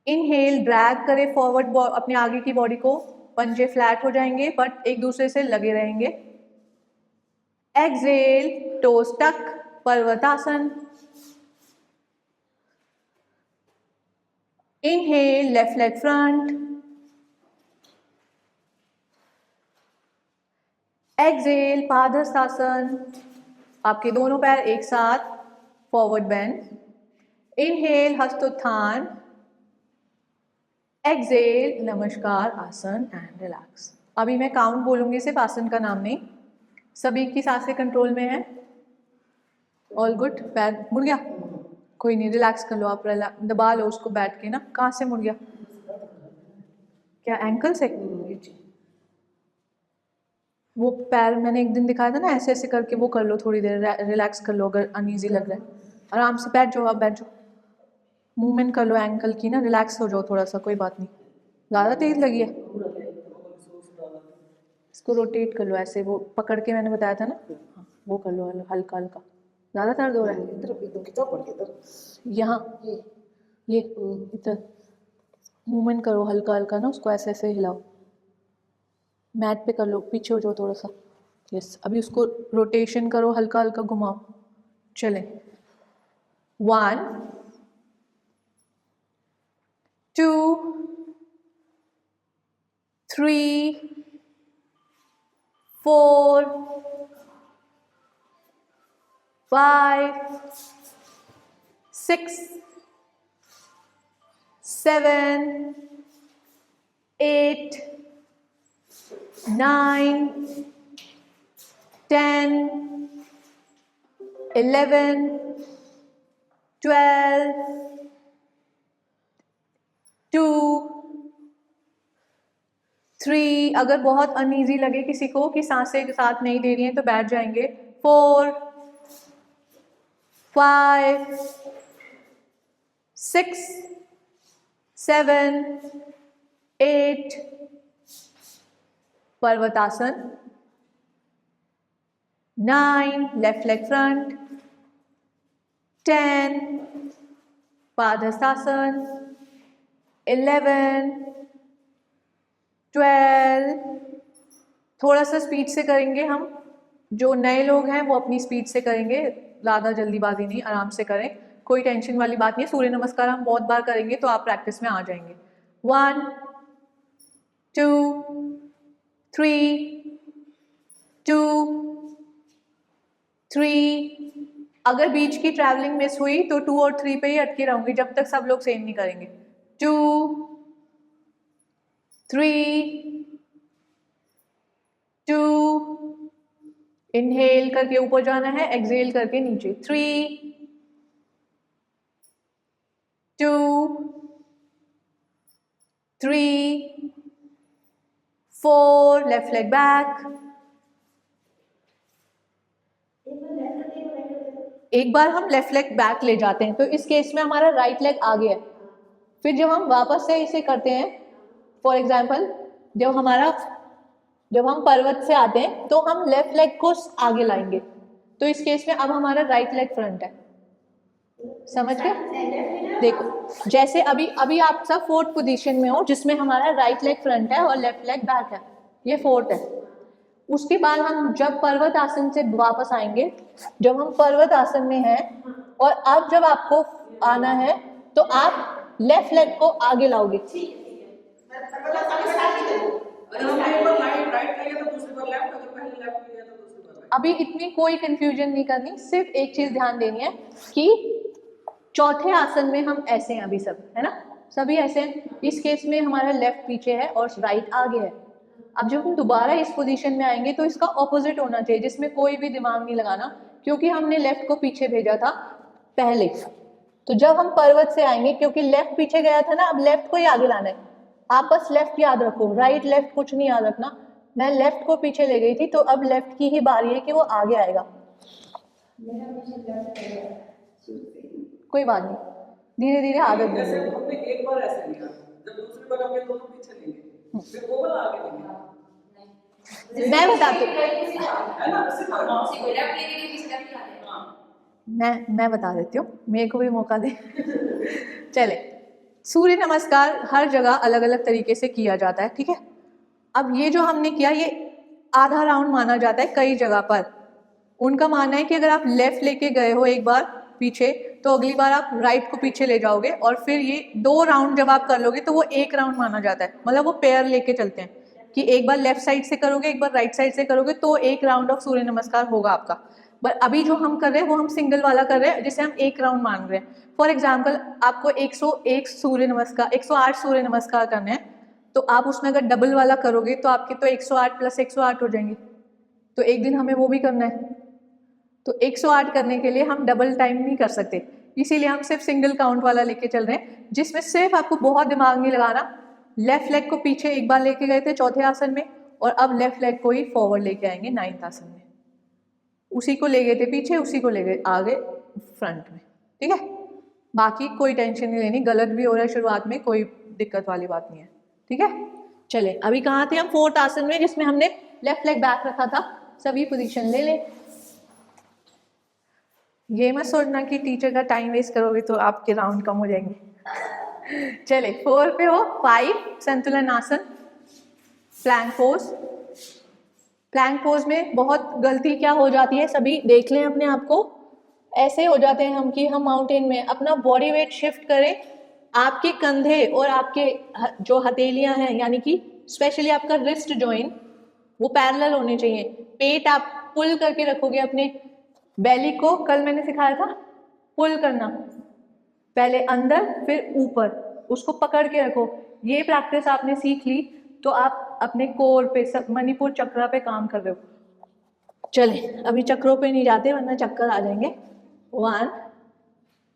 [SPEAKER 1] Inhale drag करें फॉरवर्ड अपने आगे की बॉडी को, पंजे फ्लैट हो जाएंगे बट एक दूसरे से लगे रहेंगे। Exhale toes tuck, Parvatasana. Inhale left leg front, exhale Padahastasana, आपके दोनों पैर एक साथ forward bend. Inhale Hastotthan, exhale Namaskar asana and relax. अभी मैं काउंट बोलूंगी, सिर्फ आसन का नाम नहीं। सभी की सांसें कंट्रोल में है? All good? पैर मुड़ गया? कोई नहीं, रिलैक्स कर लो आप, दबा लो उसको बैठ के ना। कहाँ से मुड़ गया? क्या एंकल से? वो पैर मैंने एक दिन दिखाया था ना, ऐसे ऐसे करके वो कर लो, थोड़ी देर रिलैक्स कर लो। अगर अनईजी लग रहा है आराम से बैठ जाओ, आप बैठ जाओ, मूवमेंट कर लो एंकल की ना, रिलैक्स हो जाओ थोड़ा सा, कोई बात नहीं। ज़्यादा तेज लगी है? इसको रोटेट कर लो ऐसे, वो पकड़ के मैंने बताया था ना, हाँ वो कर लो हल्का हल्का। ज़्यादा दर्द हो रहा है? यहाँ ये इधर मूवमेंट करो हल्का हल्का ना, उसको ऐसे ऐसे हिलाओ, मैट पे कर लो, पीछे हो जाओ थोड़ा सा। यस, अभी उसको रोटेशन करो, हल्का हल्का घुमाओ। चलें, 1 2 3 4 5 6 7 8 9 10 11 12 2 3। अगर बहुत अनईजी लगे किसी को कि सांसें साथ नहीं दे रही हैं तो बैठ जाएंगे। 4 5 6 7 8 पर्वतासन, 9 लेफ्ट लेग फ्रंट, 10 पादहस्तासन, 11 12। थोड़ा सा स्पीड से करेंगे हम, जो नए लोग हैं वो अपनी स्पीड से करेंगे, ज़्यादा जल्दीबाजी नहीं, आराम से करें, कोई टेंशन वाली बात नहीं है। सूर्य नमस्कार हम बहुत बार करेंगे तो आप प्रैक्टिस में आ जाएंगे। 1 2 3 2 3। अगर बीच की ट्रैवलिंग मिस हुई तो 2 और 3 पे ही अटके रहूंगी जब तक सब लोग सेम नहीं करेंगे। 2 3 2। इनहेल करके ऊपर जाना है, एक्सहेल करके नीचे। 3 2 3 4। Left leg back. एक बार हम लेफ्ट लेग बैक ले जाते हैं तो इस केस में हमारा राइट लेग आगे है। फिर जब हम वापस से इसे करते हैं, फॉर एग्जाम्पल जब हम पर्वत से आते हैं तो हम लेफ्ट लेग को आगे लाएंगे, तो इस केस में अब हमारा राइट लेग फ्रंट है। समझ गए? देखो जैसे अभी आप सब 4th पोजीशन में हो जिसमें हमारा राइट लेग फ्रंट है और लेफ्ट लेग बैक है, ये 4th है। उसके बाद हम जब पर्वत आसन से वापस आएंगे, जब हम पर्वत आसन में हैं और अब जब आपको आना है तो आप लेफ्ट लेग को आगे लाओगे। अभी इतनी कोई कंफ्यूजन नहीं करनी, सिर्फ एक चीज ध्यान देनी है कि चौथे आसन में हम ऐसे हैं, अभी सब है ना, सभी ऐसे हैं। इस केस में हमारा लेफ्ट पीछे है और राइट आगे है। अब जब हम दोबारा इस पोजीशन में आएंगे तो इसका ऑपोजिट होना चाहिए, जिसमें कोई भी दिमाग नहीं लगाना, क्योंकि हमने लेफ्ट को पीछे भेजा था पहले। तो जब हम पर्वत से आएंगे, क्योंकि लेफ्ट पीछे गया था ना, अब लेफ्ट को ही आगे लाना है। आप बस लेफ्ट याद रखो, राइट लेफ्ट कुछ नहीं याद रखना। मैं लेफ्ट को पीछे ले गई थी तो अब लेफ्ट की ही बारी है कि वो आगे आएगा। कोई बात नहीं, धीरे धीरे आदत बन
[SPEAKER 2] जैसे
[SPEAKER 1] जाएगी।
[SPEAKER 2] हमने एक बार ऐसे लिया, जब दूसरी बार हम ये दोनों पीछे लेंगे, फिर वो वाला आगे लेंगे।
[SPEAKER 1] मैं बताती हूँ,
[SPEAKER 2] है ना, ऐसे हाँ।
[SPEAKER 1] मैं बता देती हूँ, मेरे को भी मौका दे। चले, सूर्य नमस्कार हर जगह अलग अलग तरीके से किया जाता है, ठीक है। अब ये जो हमने किया, ये आधा राउंड माना जाता है कई जगह पर। उनका मानना है कि अगर आप लेफ्ट लेके गए हो एक बार पीछे, तो अगली बार आप राइट को पीछे ले जाओगे, और फिर ये 2 राउंड जब आप कर लोगे तो वो 1 राउंड माना जाता है। मतलब वो पेयर लेके चलते हैं कि एक बार लेफ्ट साइड से करोगे, एक बार राइट साइड से करोगे, तो 1 राउंड ऑफ सूर्य नमस्कार होगा आपका। बट अभी जो हम कर रहे हैं वो हम सिंगल वाला कर रहे हैं, जिसे हम 1 राउंड मान रहे हैं। फॉर एग्जाम्पल, आपको 101 सूर्य नमस्कार, 108 सूर्य नमस्कार करने हैं, तो आप उसमें अगर डबल वाला करोगे तो आपके तो 108 प्लस 108 हो जाएंगे। तो एक दिन हमें वो भी करना है, तो 108 करने के लिए हम डबल टाइम नहीं कर सकते, इसीलिए हम सिर्फ सिंगल काउंट वाला लेके चल रहे हैं, जिसमें सिर्फ आपको बहुत दिमाग नहीं लगाना। लेफ्ट लेग को पीछे एक बार लेके गए थे चौथे आसन में, और अब लेफ्ट लेग को ही फॉरवर्ड लेके आएंगे 9th आसन में। उसी को ले गए थे पीछे, उसी को ले गए आगे फ्रंट में, ठीक है। बाकी कोई टेंशन नहीं लेनी, गलत भी हो रहा है शुरुआत में, कोई दिक्कत वाली बात नहीं है, ठीक है। चले, अभी कहाँ थे हम? 4th आसन में, जिसमें हमने लेफ्ट लेग बैक रखा था। सभी पोजीशन ले ले। ये मत सोचना कि टीचर का टाइम वेस्ट करोगे तो आपके राउंड कम हो जाएंगे। चले, 4 पे हो। 5 संतुलन आसन, प्लैंक पोज। प्लैंक पोज में बहुत गलती क्या हो जाती है, सभी देख लें अपने आप को। ऐसे हो जाते हैं हम कि हम माउंटेन में अपना बॉडी वेट शिफ्ट करें, आपके कंधे और आपके जो हथेलियां हैं, यानी कि स्पेशली आपका रिस्ट जॉइंट, वो पैरेलल होने चाहिए। पेट आप पुल करके रखोगे अपने बेली को, कल मैंने सिखाया था पुल करना, पहले अंदर फिर ऊपर, उसको पकड़ के रखो। ये प्रैक्टिस आपने सीख ली तो आप अपने कोर पे, मणिपुर चक्र पे काम कर रहे हो। चले, अभी चक्रों पे नहीं जाते वरना चक्कर आ जाएंगे। 1,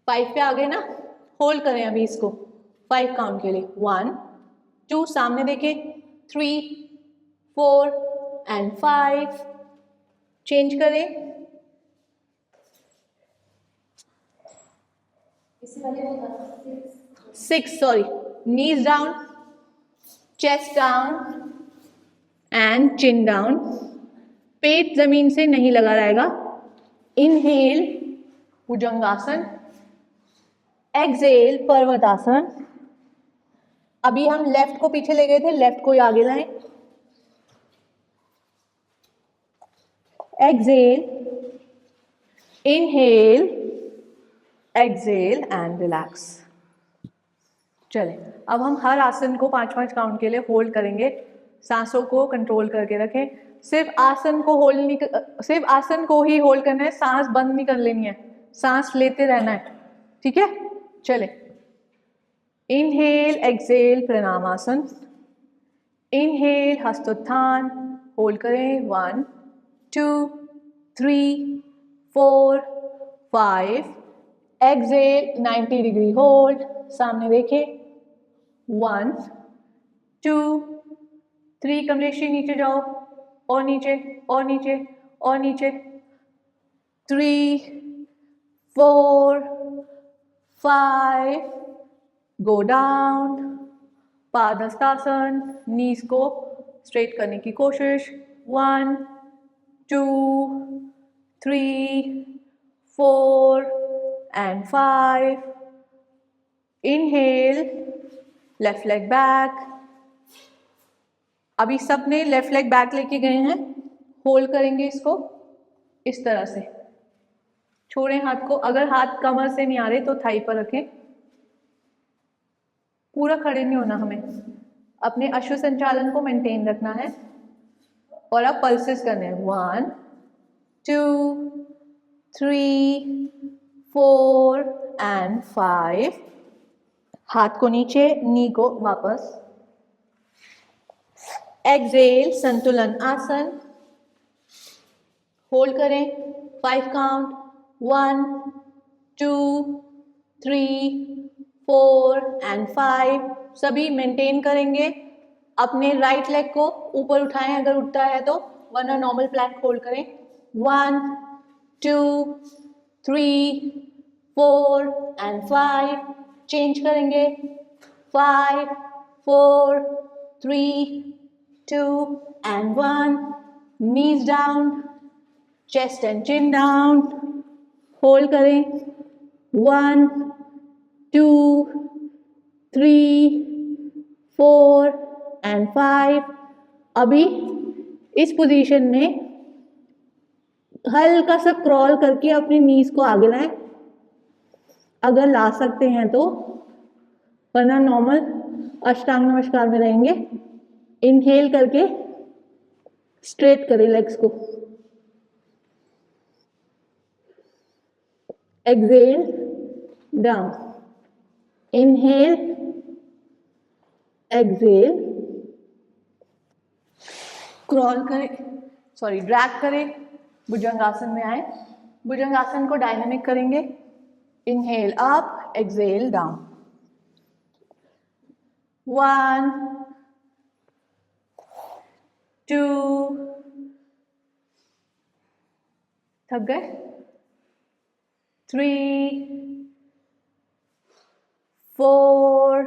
[SPEAKER 1] 5 पे आ गए ना, होल्ड करें अभी इसको 5 काउंट के लिए। 1, 2, सामने देखे, 3, 4 एंड 5। चेंज करें, 6, sorry, knees down, chest down and chin down। पेट जमीन से नहीं लगा रहेगा। इनहेल भुजंगासन, एक्सहेल पर्वतासन। अभी हम लेफ्ट को पीछे ले गए थे, लेफ्ट को आगे लाएं। Exhale, inhale, exhale and relax. चलें, अब हम हर आसन को 5-5 काउंट के लिए होल्ड करेंगे। सांसों को कंट्रोल करके रखें। सिर्फ आसन को होल्ड नहीं, सिर्फ आसन को ही होल्ड करना है, सांस बंद नहीं कर लेनी है, सांस लेते रहना है, ठीक है। चले, inhale exhale Pranamasana. Inhale हस्तोत्थान, hold करें 1, 2, 3, 4, 5। एक्सहेल 90 डिग्री होल्ड, सामने देखें। 1, 2, 3, कमलेशी नीचे जाओ, और नीचे, और नीचे, और नीचे। 3, 4, 5, गो डाउन। पादहस्तासन, नीज को स्ट्रेट करने की कोशिश। 1, 2, 3, 4 and 5। Inhale, left leg back. अभी सबने लेफ्ट लेग बैक लेके गए हैं, होल्ड करेंगे इसको इस तरह से। छोड़ें हाथ को, अगर हाथ कमर से नहीं आ रहे तो थाई पर रखें। पूरा खड़े नहीं होना हमें, अपने अश्व संचालन को मेंटेन रखना है। और अब पल्सेस करने हैं। 1, 2, 3, 4 एंड 5। हाथ को नीचे, नी को वापस। एक्सहेल संतुलन आसन, होल्ड करें 5 काउंट। 1, 2, 3, 4 एंड 5। सभी मेंटेन करेंगे। अपने राइट लेग को ऊपर उठाएं अगर उठता है तो, वरना नॉर्मल प्लैंक होल्ड करें। 1, 2, 3, 4 एंड 5। चेंज करेंगे 5 4 3 2 and 1 knees down chest and chin down hold करें 1 2 3 4 and 5 अभी इस पोजीशन में हल्का सा क्रॉल करके अपनी नीज को आगे लाएं अगर ला सकते हैं तो, वरना नॉर्मल अष्टांग नमस्कार में रहेंगे। इनहेल करके स्ट्रेट करें लेग्स को, exhale down, inhale exhale, crawl करें, सॉरी ड्रैग करें, भुजंगासन में आए। भुजंगासन को डायनामिक करेंगे, इनहेल अप एक्सेल डाउन, 1 2 थक गए, 3 4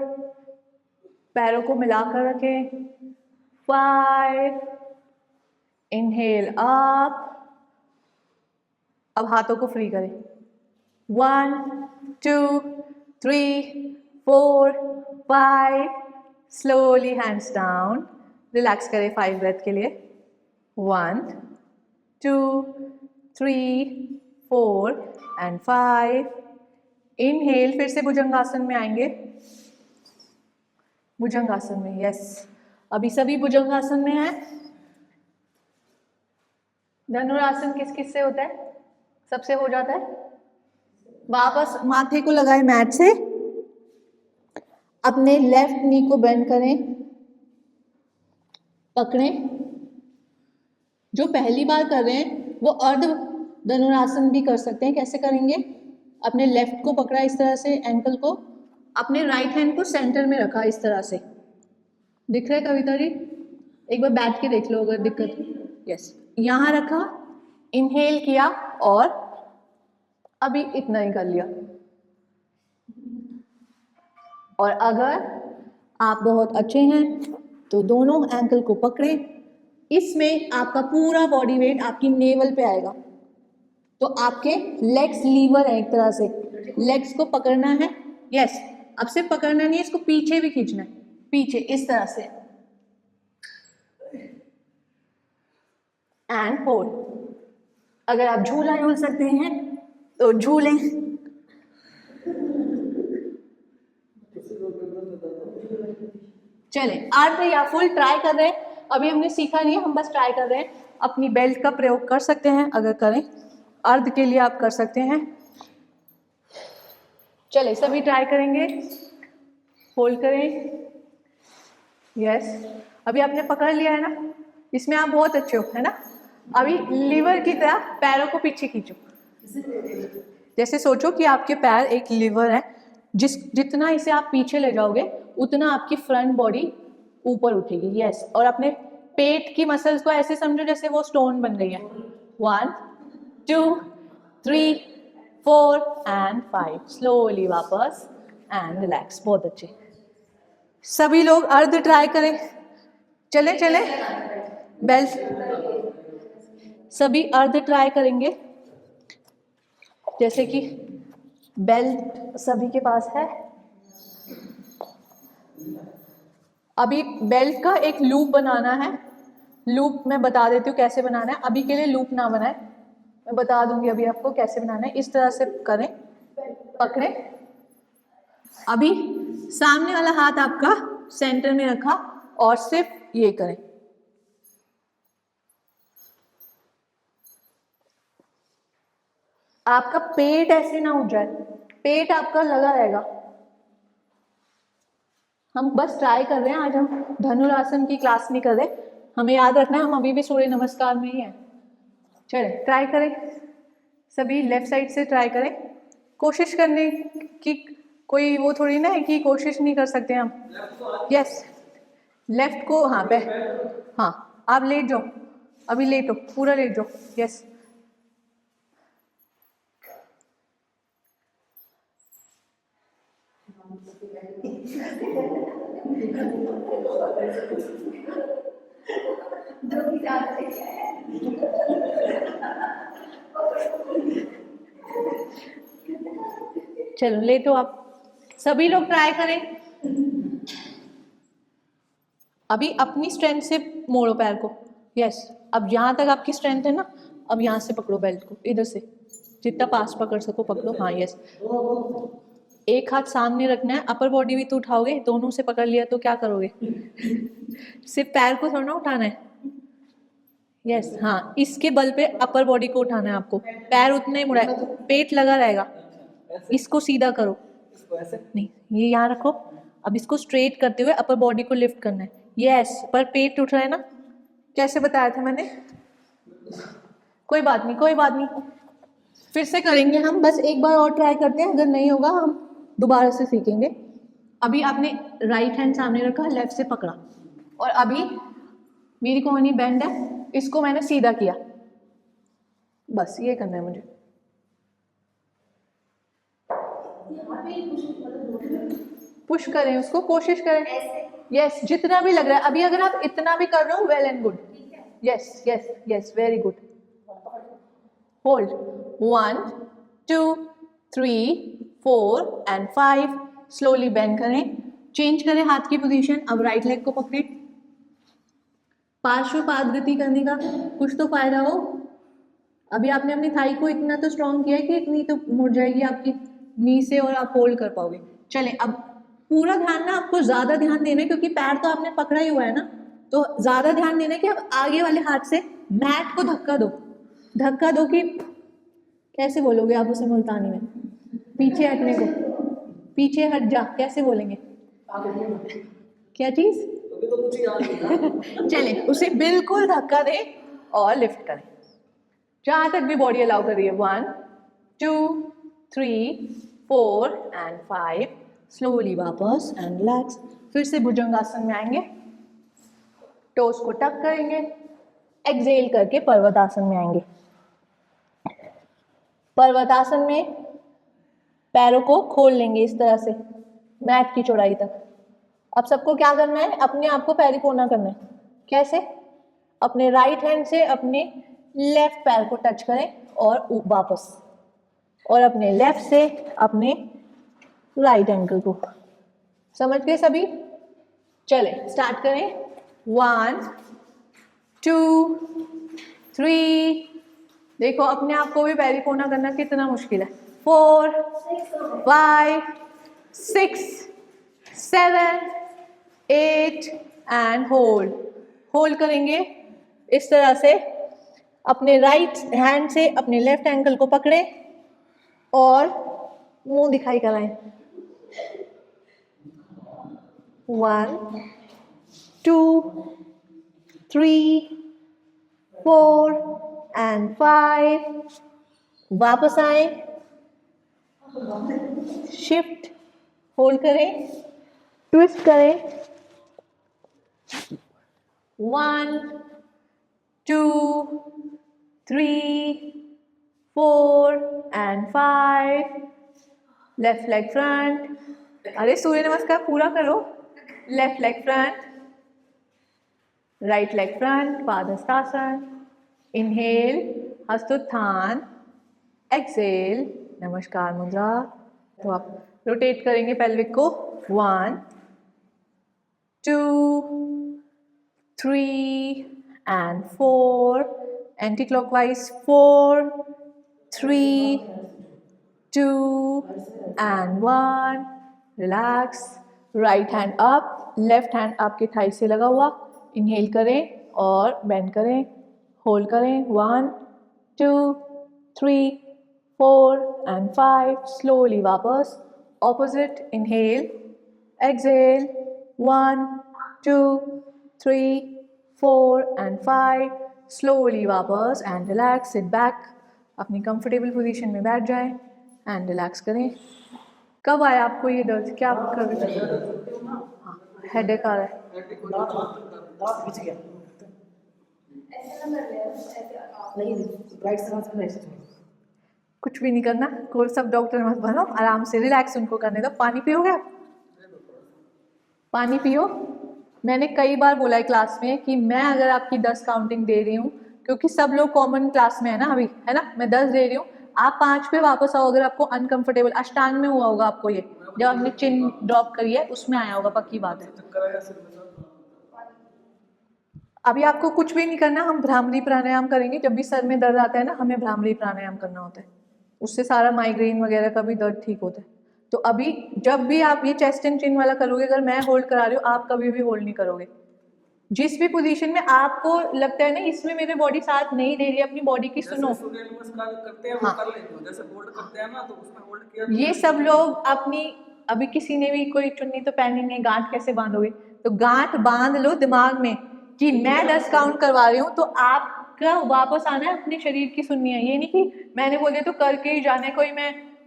[SPEAKER 1] पैरों को मिलाकर रखें, 5 इनहेल अप, अब हाथों को फ्री करें, 1 2 3 4 5 स्लोली हैंड्स डाउन, रिलैक्स करें 5 ब्रेथ के लिए, 1 2 3 4 एंड 5 इनहेल, फिर से भुजंगासन में आएंगे, भुजंगासन में, यस अभी सभी भुजंगासन में हैं। धनुरासन किस किस से होता है? सबसे हो जाता है। वापस माथे को लगाए मैट से, अपने लेफ्ट नी को बेंड करें, पकड़ें। जो पहली बार कर रहे हैं वो अर्ध धनुरासन भी कर सकते हैं। कैसे करेंगे? अपने लेफ्ट को पकड़ा इस तरह से, एंकल को, अपने राइट हैंड को सेंटर में रखा इस तरह से। दिख रहा है कविता जी? एक बार बैठ के देख लो अगर दिक्कत हो। यस, यहाँ रखा, इनहेल किया और अभी इतना ही कर लिया। और अगर आप बहुत अच्छे हैं तो दोनों एंकल को पकड़ें। इसमें आपका पूरा बॉडी वेट आपकी नेवल पे आएगा, तो आपके लेग्स लीवर है एक तरह से, लेग्स को पकड़ना है। यस, अब सिर्फ पकड़ना नहीं है, इसको पीछे भी खींचना है, पीछे इस तरह से, एंड होल्ड। अगर आप झूला झूल सकते हैं तो झूलें। चले, अर्ध या फुल ट्राई कर रहे हैं। अभी हमने सीखा नहीं है, हम बस ट्राई कर रहे हैं। अपनी बेल्ट का प्रयोग कर सकते हैं अगर करें, अर्ध के लिए आप कर सकते हैं। चले, सभी ट्राई करेंगे। होल्ड करें, यस। अभी आपने पकड़ लिया है ना, इसमें आप बहुत अच्छे हो, है ना। अभी लीवर की तरह पैरों को पीछे खींचो। जैसे सोचो कि आपके पैर एक लीवर है, जितना इसे आप पीछे ले जाओगे उतना आपकी फ्रंट बॉडी ऊपर उठेगी। यस, और अपने पेट की मसल्स को ऐसे समझो जैसे वो स्टोन बन गई है। 1 2 3 4 एंड 5। स्लोली वापस एंड रिलैक्स। बहुत अच्छे। सभी लोग अर्ध ट्राई करें। चले चले, बेल्ट सभी अर्ध ट्राई करेंगे। जैसे कि बेल्ट सभी के पास है। अभी बेल्ट का एक लूप बनाना है। लूप मैं बता देती हूँ कैसे बनाना है। अभी के लिए लूप ना बनाए, मैं बता दूंगी अभी आपको कैसे बनाना है। इस तरह से करें, पकड़े, अभी सामने वाला हाथ आपका सेंटर में रखा और सिर्फ ये करें। आपका पेट ऐसे ना उठ जाए, पेट आपका लगा रहेगा। हम बस ट्राई कर रहे हैं, आज हम धनुरासन की क्लास नहीं कर रहे। हमें याद रखना है हम अभी भी सूर्य नमस्कार में ही हैं। चले, ट्राई करें। सभी लेफ्ट साइड से ट्राई करें। कोशिश करने की कोई वो थोड़ी ना है कि कोशिश नहीं कर सकते हम। यस, लेफ्ट को, हाँ हाँ, आप लेट जाओ, अभी लेटो, पूरा लेट जाओ। यस, चलो ले तो आप सभी लोग ट्राई करें। अभी अपनी स्ट्रेंथ से मोड़ो पैर को। यस, अब यहाँ तक आपकी स्ट्रेंथ है ना, अब यहाँ से पकड़ो बेल्ट को, इधर से जितना पास पकड़ सको पकड़ो। हाँ यस, एक हाथ सामने रखना है, अपर बॉडी भी तो उठाओगे, दोनों से पकड़ लिया तो क्या करोगे? सिर्फ पैर को थोड़ा ना उठाना है। यस हाँ, इसके बल पे अपर बॉडी को उठाना है आपको, पैर उतना ही मुड़ा है, पेट लगा रहेगा। इसको सीधा करो,
[SPEAKER 2] इसको ऐसे
[SPEAKER 1] नहीं ये यहाँ रखो। अब इसको स्ट्रेट करते हुए अपर बॉडी को लिफ्ट करना है। यस, पर पेट उठ रहा है ना, कैसे बताया था मैंने? कोई बात नहीं, कोई बात नहीं, फिर से करेंगे हम, बस एक बार और ट्राई करते हैं, अगर नहीं होगा हम दोबारा से सीखेंगे। अभी आपने राइट हैंड सामने रखा, लेफ्ट से पकड़ा, और अभी मेरी कोहनी बेंड है, इसको मैंने सीधा किया, बस ये करना है मुझे। पुश करें उसको, कोशिश करें। यस, जितना भी लग रहा है। अभी अगर आप इतना भी कर रहे हो, well and good. Yes yes yes, very good. Hold 1 2 3 4 and 5। Slowly bend करें, चेंज करें हाथ की पोजीशन। अब राइट लेग को पकड़े, पार्श्वपाद गति करने का कुछ तो फायदा हो। अभी आपने अपनी थाई को इतना तो स्ट्रॉन्ग किया है कि इतनी तो मुड़ जाएगी आपकी नी से और आप होल्ड कर पाओगे। चलें, अब पूरा ध्यान ना आपको ज़्यादा ध्यान देना है, क्योंकि पैर तो आपने पकड़ा ही हुआ है ना, तो ज़्यादा ध्यान देना है कि अब आगे वाले हाथ से मैट को धक्का दो। धक्का दो कि कैसे बोलोगे आप उसे मुल्तानी में? पीछे हटने को, पीछे हट जा, कैसे बोलेंगे? क्या चीज़?
[SPEAKER 2] अभी तो कुछ याद नहीं।
[SPEAKER 1] चलें, उसे बिल्कुल धक्का दें और लिफ्ट करें, जहाँ तक भी बॉडी अलाउ कर रही है। 1 2 3 4 एंड 5। स्लोली वापस एंड रिलैक्स। फिर से भुजंगासन में आएंगे, टोस को टक करेंगे, एक्सेल करके पर्वतासन में आएंगे। पर्वतासन में पैरों को खोल लेंगे इस तरह से मैट की चौड़ाई तक। अब सबको क्या करना है? अपने आप को पैरिकोना करना है। कैसे? अपने राइट हैंड से अपने लेफ्ट पैर को टच करें और वापस, और अपने लेफ्ट से अपने राइट एंकल को। समझ गए सभी? चले स्टार्ट करें। 1 2 3। देखो अपने आप को भी पैरिकोना करना कितना मुश्किल है। 4 5 6 7 8 एंड होल्ड। होल्ड करेंगे इस तरह से, अपने राइट हैंड से अपने लेफ्ट एंकल को पकड़ें और मुंह दिखाई कराएं। 1 2 3 4 एंड 5। वापस आए, शिफ्ट, होल्ड करें, ट्विस्ट करें। 1 2 3 4 एंड 5। Left leg front. अरे सूर्य नमस्कार पूरा करो। Left leg front, right leg front, Padahastasana. Inhale Hastotthan, exhale Namaskar Mudra. तो आप रोटेट करेंगे पेल्विक को। 1 2 3 and 4। Anti clockwise 4 3 2 and 1। Relax. Right hand up, left hand आपके थाई से लगा हुआ। इनहेल करें और बेंड करें, होल्ड करें। 1 2 3 4 एंड 5। स्लोली वापस, opposite. Inhale, exhale. 1 2 3 4 and 5। Slowly वापस एंड रिलैक्स। सिट बैक, अपनी कंफर्टेबल पोजीशन में बैठ जाएं एंड रिलैक्स करें। कब आया आपको ये दर्द? क्या कर रहे थे? हाँ, हेडेक आ रहा है।
[SPEAKER 2] दांत पीछे गया नहीं, राइट से हाथ ऐसे छोड़ो।
[SPEAKER 1] कुछ भी नहीं करना, कोई सब डॉक्टर मत बनो, आराम से रिलैक्स उनको करने दो। पानी पियोगे आप? पानी पियो। मैंने कई बार बोला है क्लास में कि मैं अगर आपकी 10 काउंटिंग दे रही हूँ, क्योंकि सब लोग कॉमन क्लास में है ना अभी, है ना, मैं 10 दे रही हूँ, आप 5 पे वापस आओ अगर आपको अनकंफर्टेबल। अष्टांग में हुआ होगा आपको ये, जब आपने चिन ड्रॉप करी है उसमें आया होगा, पक्की बात है।
[SPEAKER 2] चक्कर आया सिर में दर्द।
[SPEAKER 1] अभी आपको कुछ भी नहीं करना, हम भ्रामरी प्राणायाम करेंगे। जब भी सर में दर्द आता है ना, हमें भ्रामरी प्राणायाम करना होता है, उससे सारा माइग्रेन वगैरह का भी दर्द ठीक होता है। तो अभी जब भी आप ये चेस्ट एंड चिन वाला करोगे, अगर मैं होल्ड करा रही हूँ, आप कभी भी होल्ड नहीं करोगे। जिस भी पोजीशन में आपको लगता है ना इसमें मेरे बॉडी साथ नहीं दे रही, अपनी बॉडी की सुनो।
[SPEAKER 2] जैसे सूर्य नमस्कार करते हैं वो
[SPEAKER 1] हाँ।
[SPEAKER 2] कर लेते हो, जैसे होल्ड करते हैं ना तो उसमें होल्ड किया।
[SPEAKER 1] ये सब लोग अपनी, अभी किसी ने भी कोई चुन्नी तो पहनी नहीं, गांठ कैसे बांधोगे? तो गांठ बांध लो दिमाग में कि मैं 10 काउंट करवा रही हूँ, तो आपका वापस आना है, अपने शरीर की सुननी है। ये नहीं कि मैंने बोले तो करके ही जाने,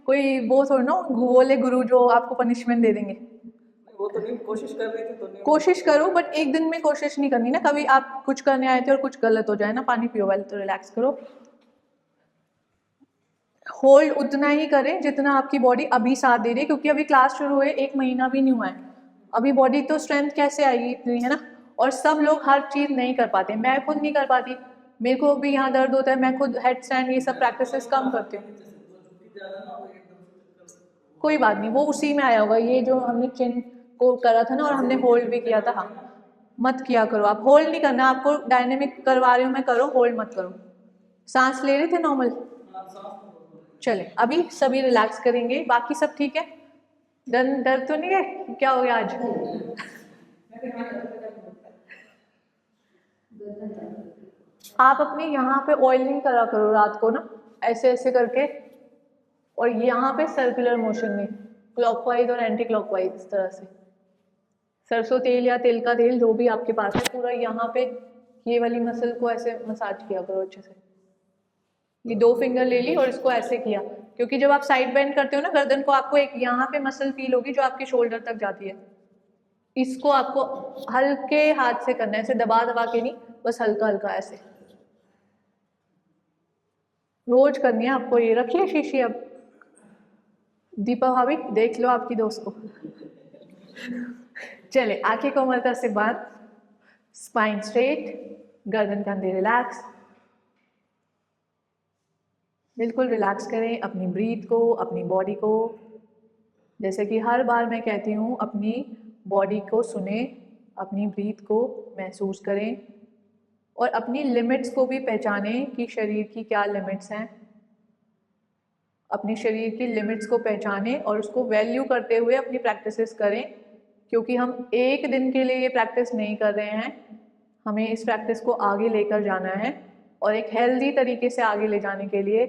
[SPEAKER 1] कोई वो थोड़ा ना बोले गुरु जो आपको पनिशमेंट दे देंगे।
[SPEAKER 2] वो तो नहीं, कोशिश कर रही थी तो नहीं।
[SPEAKER 1] कोशिश करो, बट एक दिन में कोशिश नहीं करनी ना, कभी आप कुछ करने आए थे और कुछ गलत हो जाए ना। पानी पियो वाले, तो रिलैक्स करो। होल्ड उतना ही करें जितना आपकी बॉडी अभी साथ दे रही है, क्योंकि अभी क्लास शुरू हुए 1 महीना भी नहीं हुआ है, अभी बॉडी तो स्ट्रेंथ कैसे आएगी इतनी, है ना। और सब लोग हर चीज़ नहीं कर पाते, मैं खुद नहीं कर पाती, मेरे को भी यहाँ दर्द होता है, मैं खुद हेड स्टैंड ये सब प्रैक्टिसेस कम करती हूँ। कोई बात नहीं, वो उसी में आया होगा, ये जो हमने चिन को करा था ना, और हमने होल्ड भी किया था। हाँ, मत किया करो, आप होल्ड नहीं करना, आपको डायनेमिक करवा रही हूँ मैं, करो, होल्ड मत करो। सांस ले रहे थे नॉर्मल? चले, अभी सभी रिलैक्स करेंगे, बाकी सब ठीक है। डर तो नहीं है? क्या हो गया आज? आप अपने यहाँ पे ऑयलिंग करा करो रात को ना, ऐसे ऐसे करके, और यहाँ पे सर्कुलर मोशन में, क्लॉकवाइज और एंटी क्लॉकवाइज, इस तरह से। सरसों तेल या तिल का तेल जो भी आपके पास है, पूरा यहाँ पे ये वाली मसल को ऐसे मसाज किया करो अच्छे से। ये 2 फिंगर ले ली और इसको ऐसे किया, क्योंकि जब आप साइड बेंड करते हो ना गर्दन को, आपको एक यहाँ पे मसल फील होगी जो आपके शोल्डर तक जाती है। इसको आपको हल्के हाथ से करना है, ऐसे दबा दबा के नहीं, बस हल्का हल्का ऐसे। रोज करनी है आपको ये। रखिए शीशी अब। दीपा भाभी देख लो आपकी दोस्त को। चले, आंखें कोमलता से बंद, स्पाइन स्ट्रेट, गर्दन कंधे रिलैक्स, बिल्कुल रिलैक्स करें अपनी ब्रीथ को, अपनी बॉडी को। जैसे कि हर बार मैं कहती हूँ, अपनी बॉडी को सुने, अपनी ब्रीथ को महसूस करें, और अपनी लिमिट्स को भी पहचानें कि शरीर की क्या लिमिट्स हैं। अपने शरीर की लिमिट्स को पहचानें और उसको वैल्यू करते हुए अपनी प्रैक्टिसेस करें, क्योंकि हम एक दिन के लिए ये प्रैक्टिस नहीं कर रहे हैं, हमें इस प्रैक्टिस को आगे लेकर जाना है, और एक हेल्दी तरीके से आगे ले जाने के लिए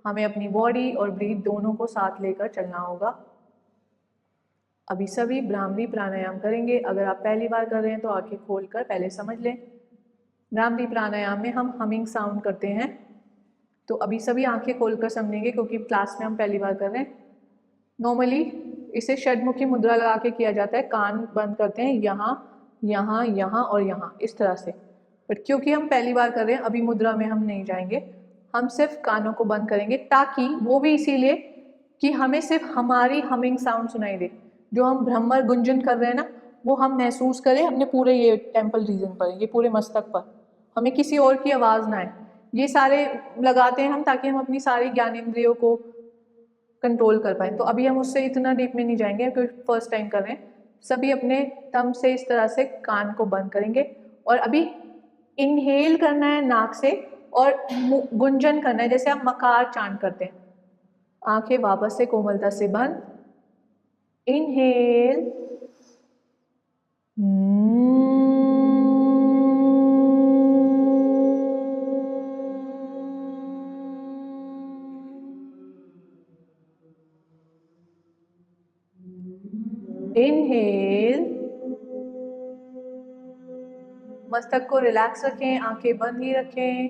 [SPEAKER 1] हमें अपनी बॉडी और ब्रीथ दोनों को साथ लेकर चलना होगा। अभी सभी भ्रामरी प्राणायाम करेंगे। अगर आप पहली बार कर रहे हैं तो आंखें खोलकर पहले समझ लें। भ्रामरी प्राणायाम में हम हमिंग साउंड करते हैं, तो अभी सभी आंखें खोलकर समझेंगे, क्योंकि क्लास में हम पहली बार कर रहे हैं। नॉर्मली इसे षडमुखी मुद्रा लगा के किया जाता है, कान बंद करते हैं, यहाँ यहाँ यहाँ और यहाँ, इस तरह से। बट क्योंकि हम पहली बार कर रहे हैं, अभी मुद्रा में हम नहीं जाएंगे, हम सिर्फ कानों को बंद करेंगे, ताकि वो भी इसीलिए कि हमें सिर्फ हमारी हमिंग साउंड सुनाई दे। जो हम भ्रमर गुंजन कर रहे हैं ना, वो हम महसूस करें अपने पूरे ये टेम्पल रीजन पर, ये पूरे मस्तक पर, हमें किसी और की आवाज़ ना आए। ये सारे लगाते हैं हम ताकि हम अपनी सारी ज्ञानेंद्रियों को कंट्रोल कर पाए। तो अभी हम उससे इतना डीप में नहीं जाएंगे, क्योंकि फर्स्ट टाइम कर रहे हैं। सभी अपने थंब से इस तरह से कान को बंद करेंगे, और अभी इनहेल करना है नाक से, और गुंजन करना है जैसे आप मकार चांट करते हैं। आंखें वापस से कोमलता से बंद, इनहेल, इनहेल, मस्तक को रिलैक्स रखें, आंखें बंद ही रखें,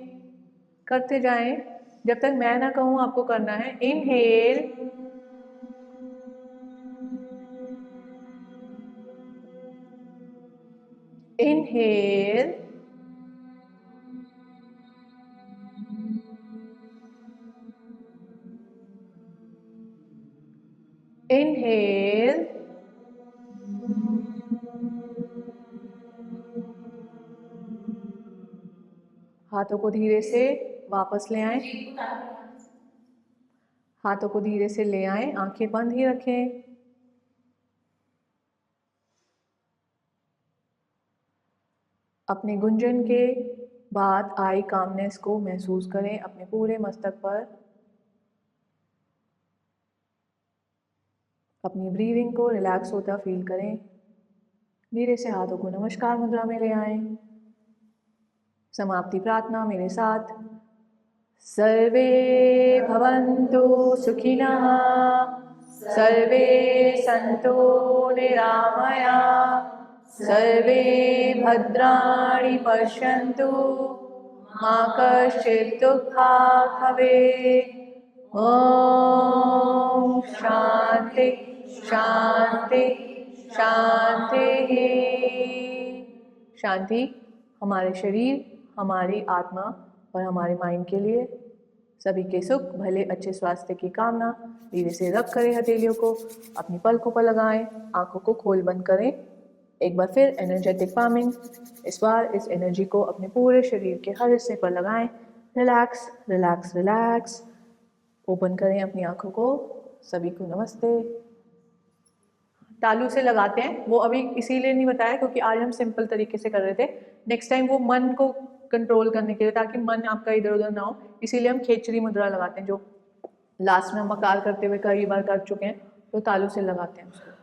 [SPEAKER 1] करते जाएं जब तक मैं ना कहूं आपको करना है। इनहेल, इनहेल, इनहेल, हाथों को धीरे से वापस ले आएं, हाथों को धीरे से ले आएं, आंखें बंद ही रखें। अपने गुंजन के बाद आई कामनेस को महसूस करें अपने पूरे मस्तक पर। अपनी ब्रीदिंग को रिलैक्स होता फील करें। धीरे से हाथों को नमस्कार मुद्रा में ले आएं। समाप्ति प्रार्थना मेरे साथ। सर्वे भवन्तु सुखिनः, सर्वे सन्तु निरामया, सर्वे भद्राणि पश्यन्तु, मा कश्चित् दुःखात् भवेत्। ॐ शान्ति शान्ति शान्तिः। शांति हमारे शरीर, हमारी आत्मा और हमारे माइंड के लिए। सभी के सुख, भले, अच्छे स्वास्थ्य की कामना। धीरे से रब करें हथेलियों को, अपनी पलकों पर लगाएं, आंखों को खोल बंद करें। एक बार फिर एनर्जेटिक पामिंग। इस बार इस एनर्जी को अपने पूरे शरीर के हर हिस्से पर लगाएं। Relax relax relax. ओपन करें अपनी आंखों को। सभी को नमस्ते। तालू से लगाते हैं, वो अभी इसीलिए नहीं बताया क्योंकि आज हम सिंपल तरीके से कर रहे थे। नेक्स्ट टाइम वो मन को कंट्रोल करने के लिए, ताकि मन आपका इधर उधर ना हो, इसीलिए हम खेचरी मुद्रा लगाते हैं, जो लास्ट में हम मकार करते हुए कई बार कर चुके हैं, तो तालू से लगाते हैं उसको।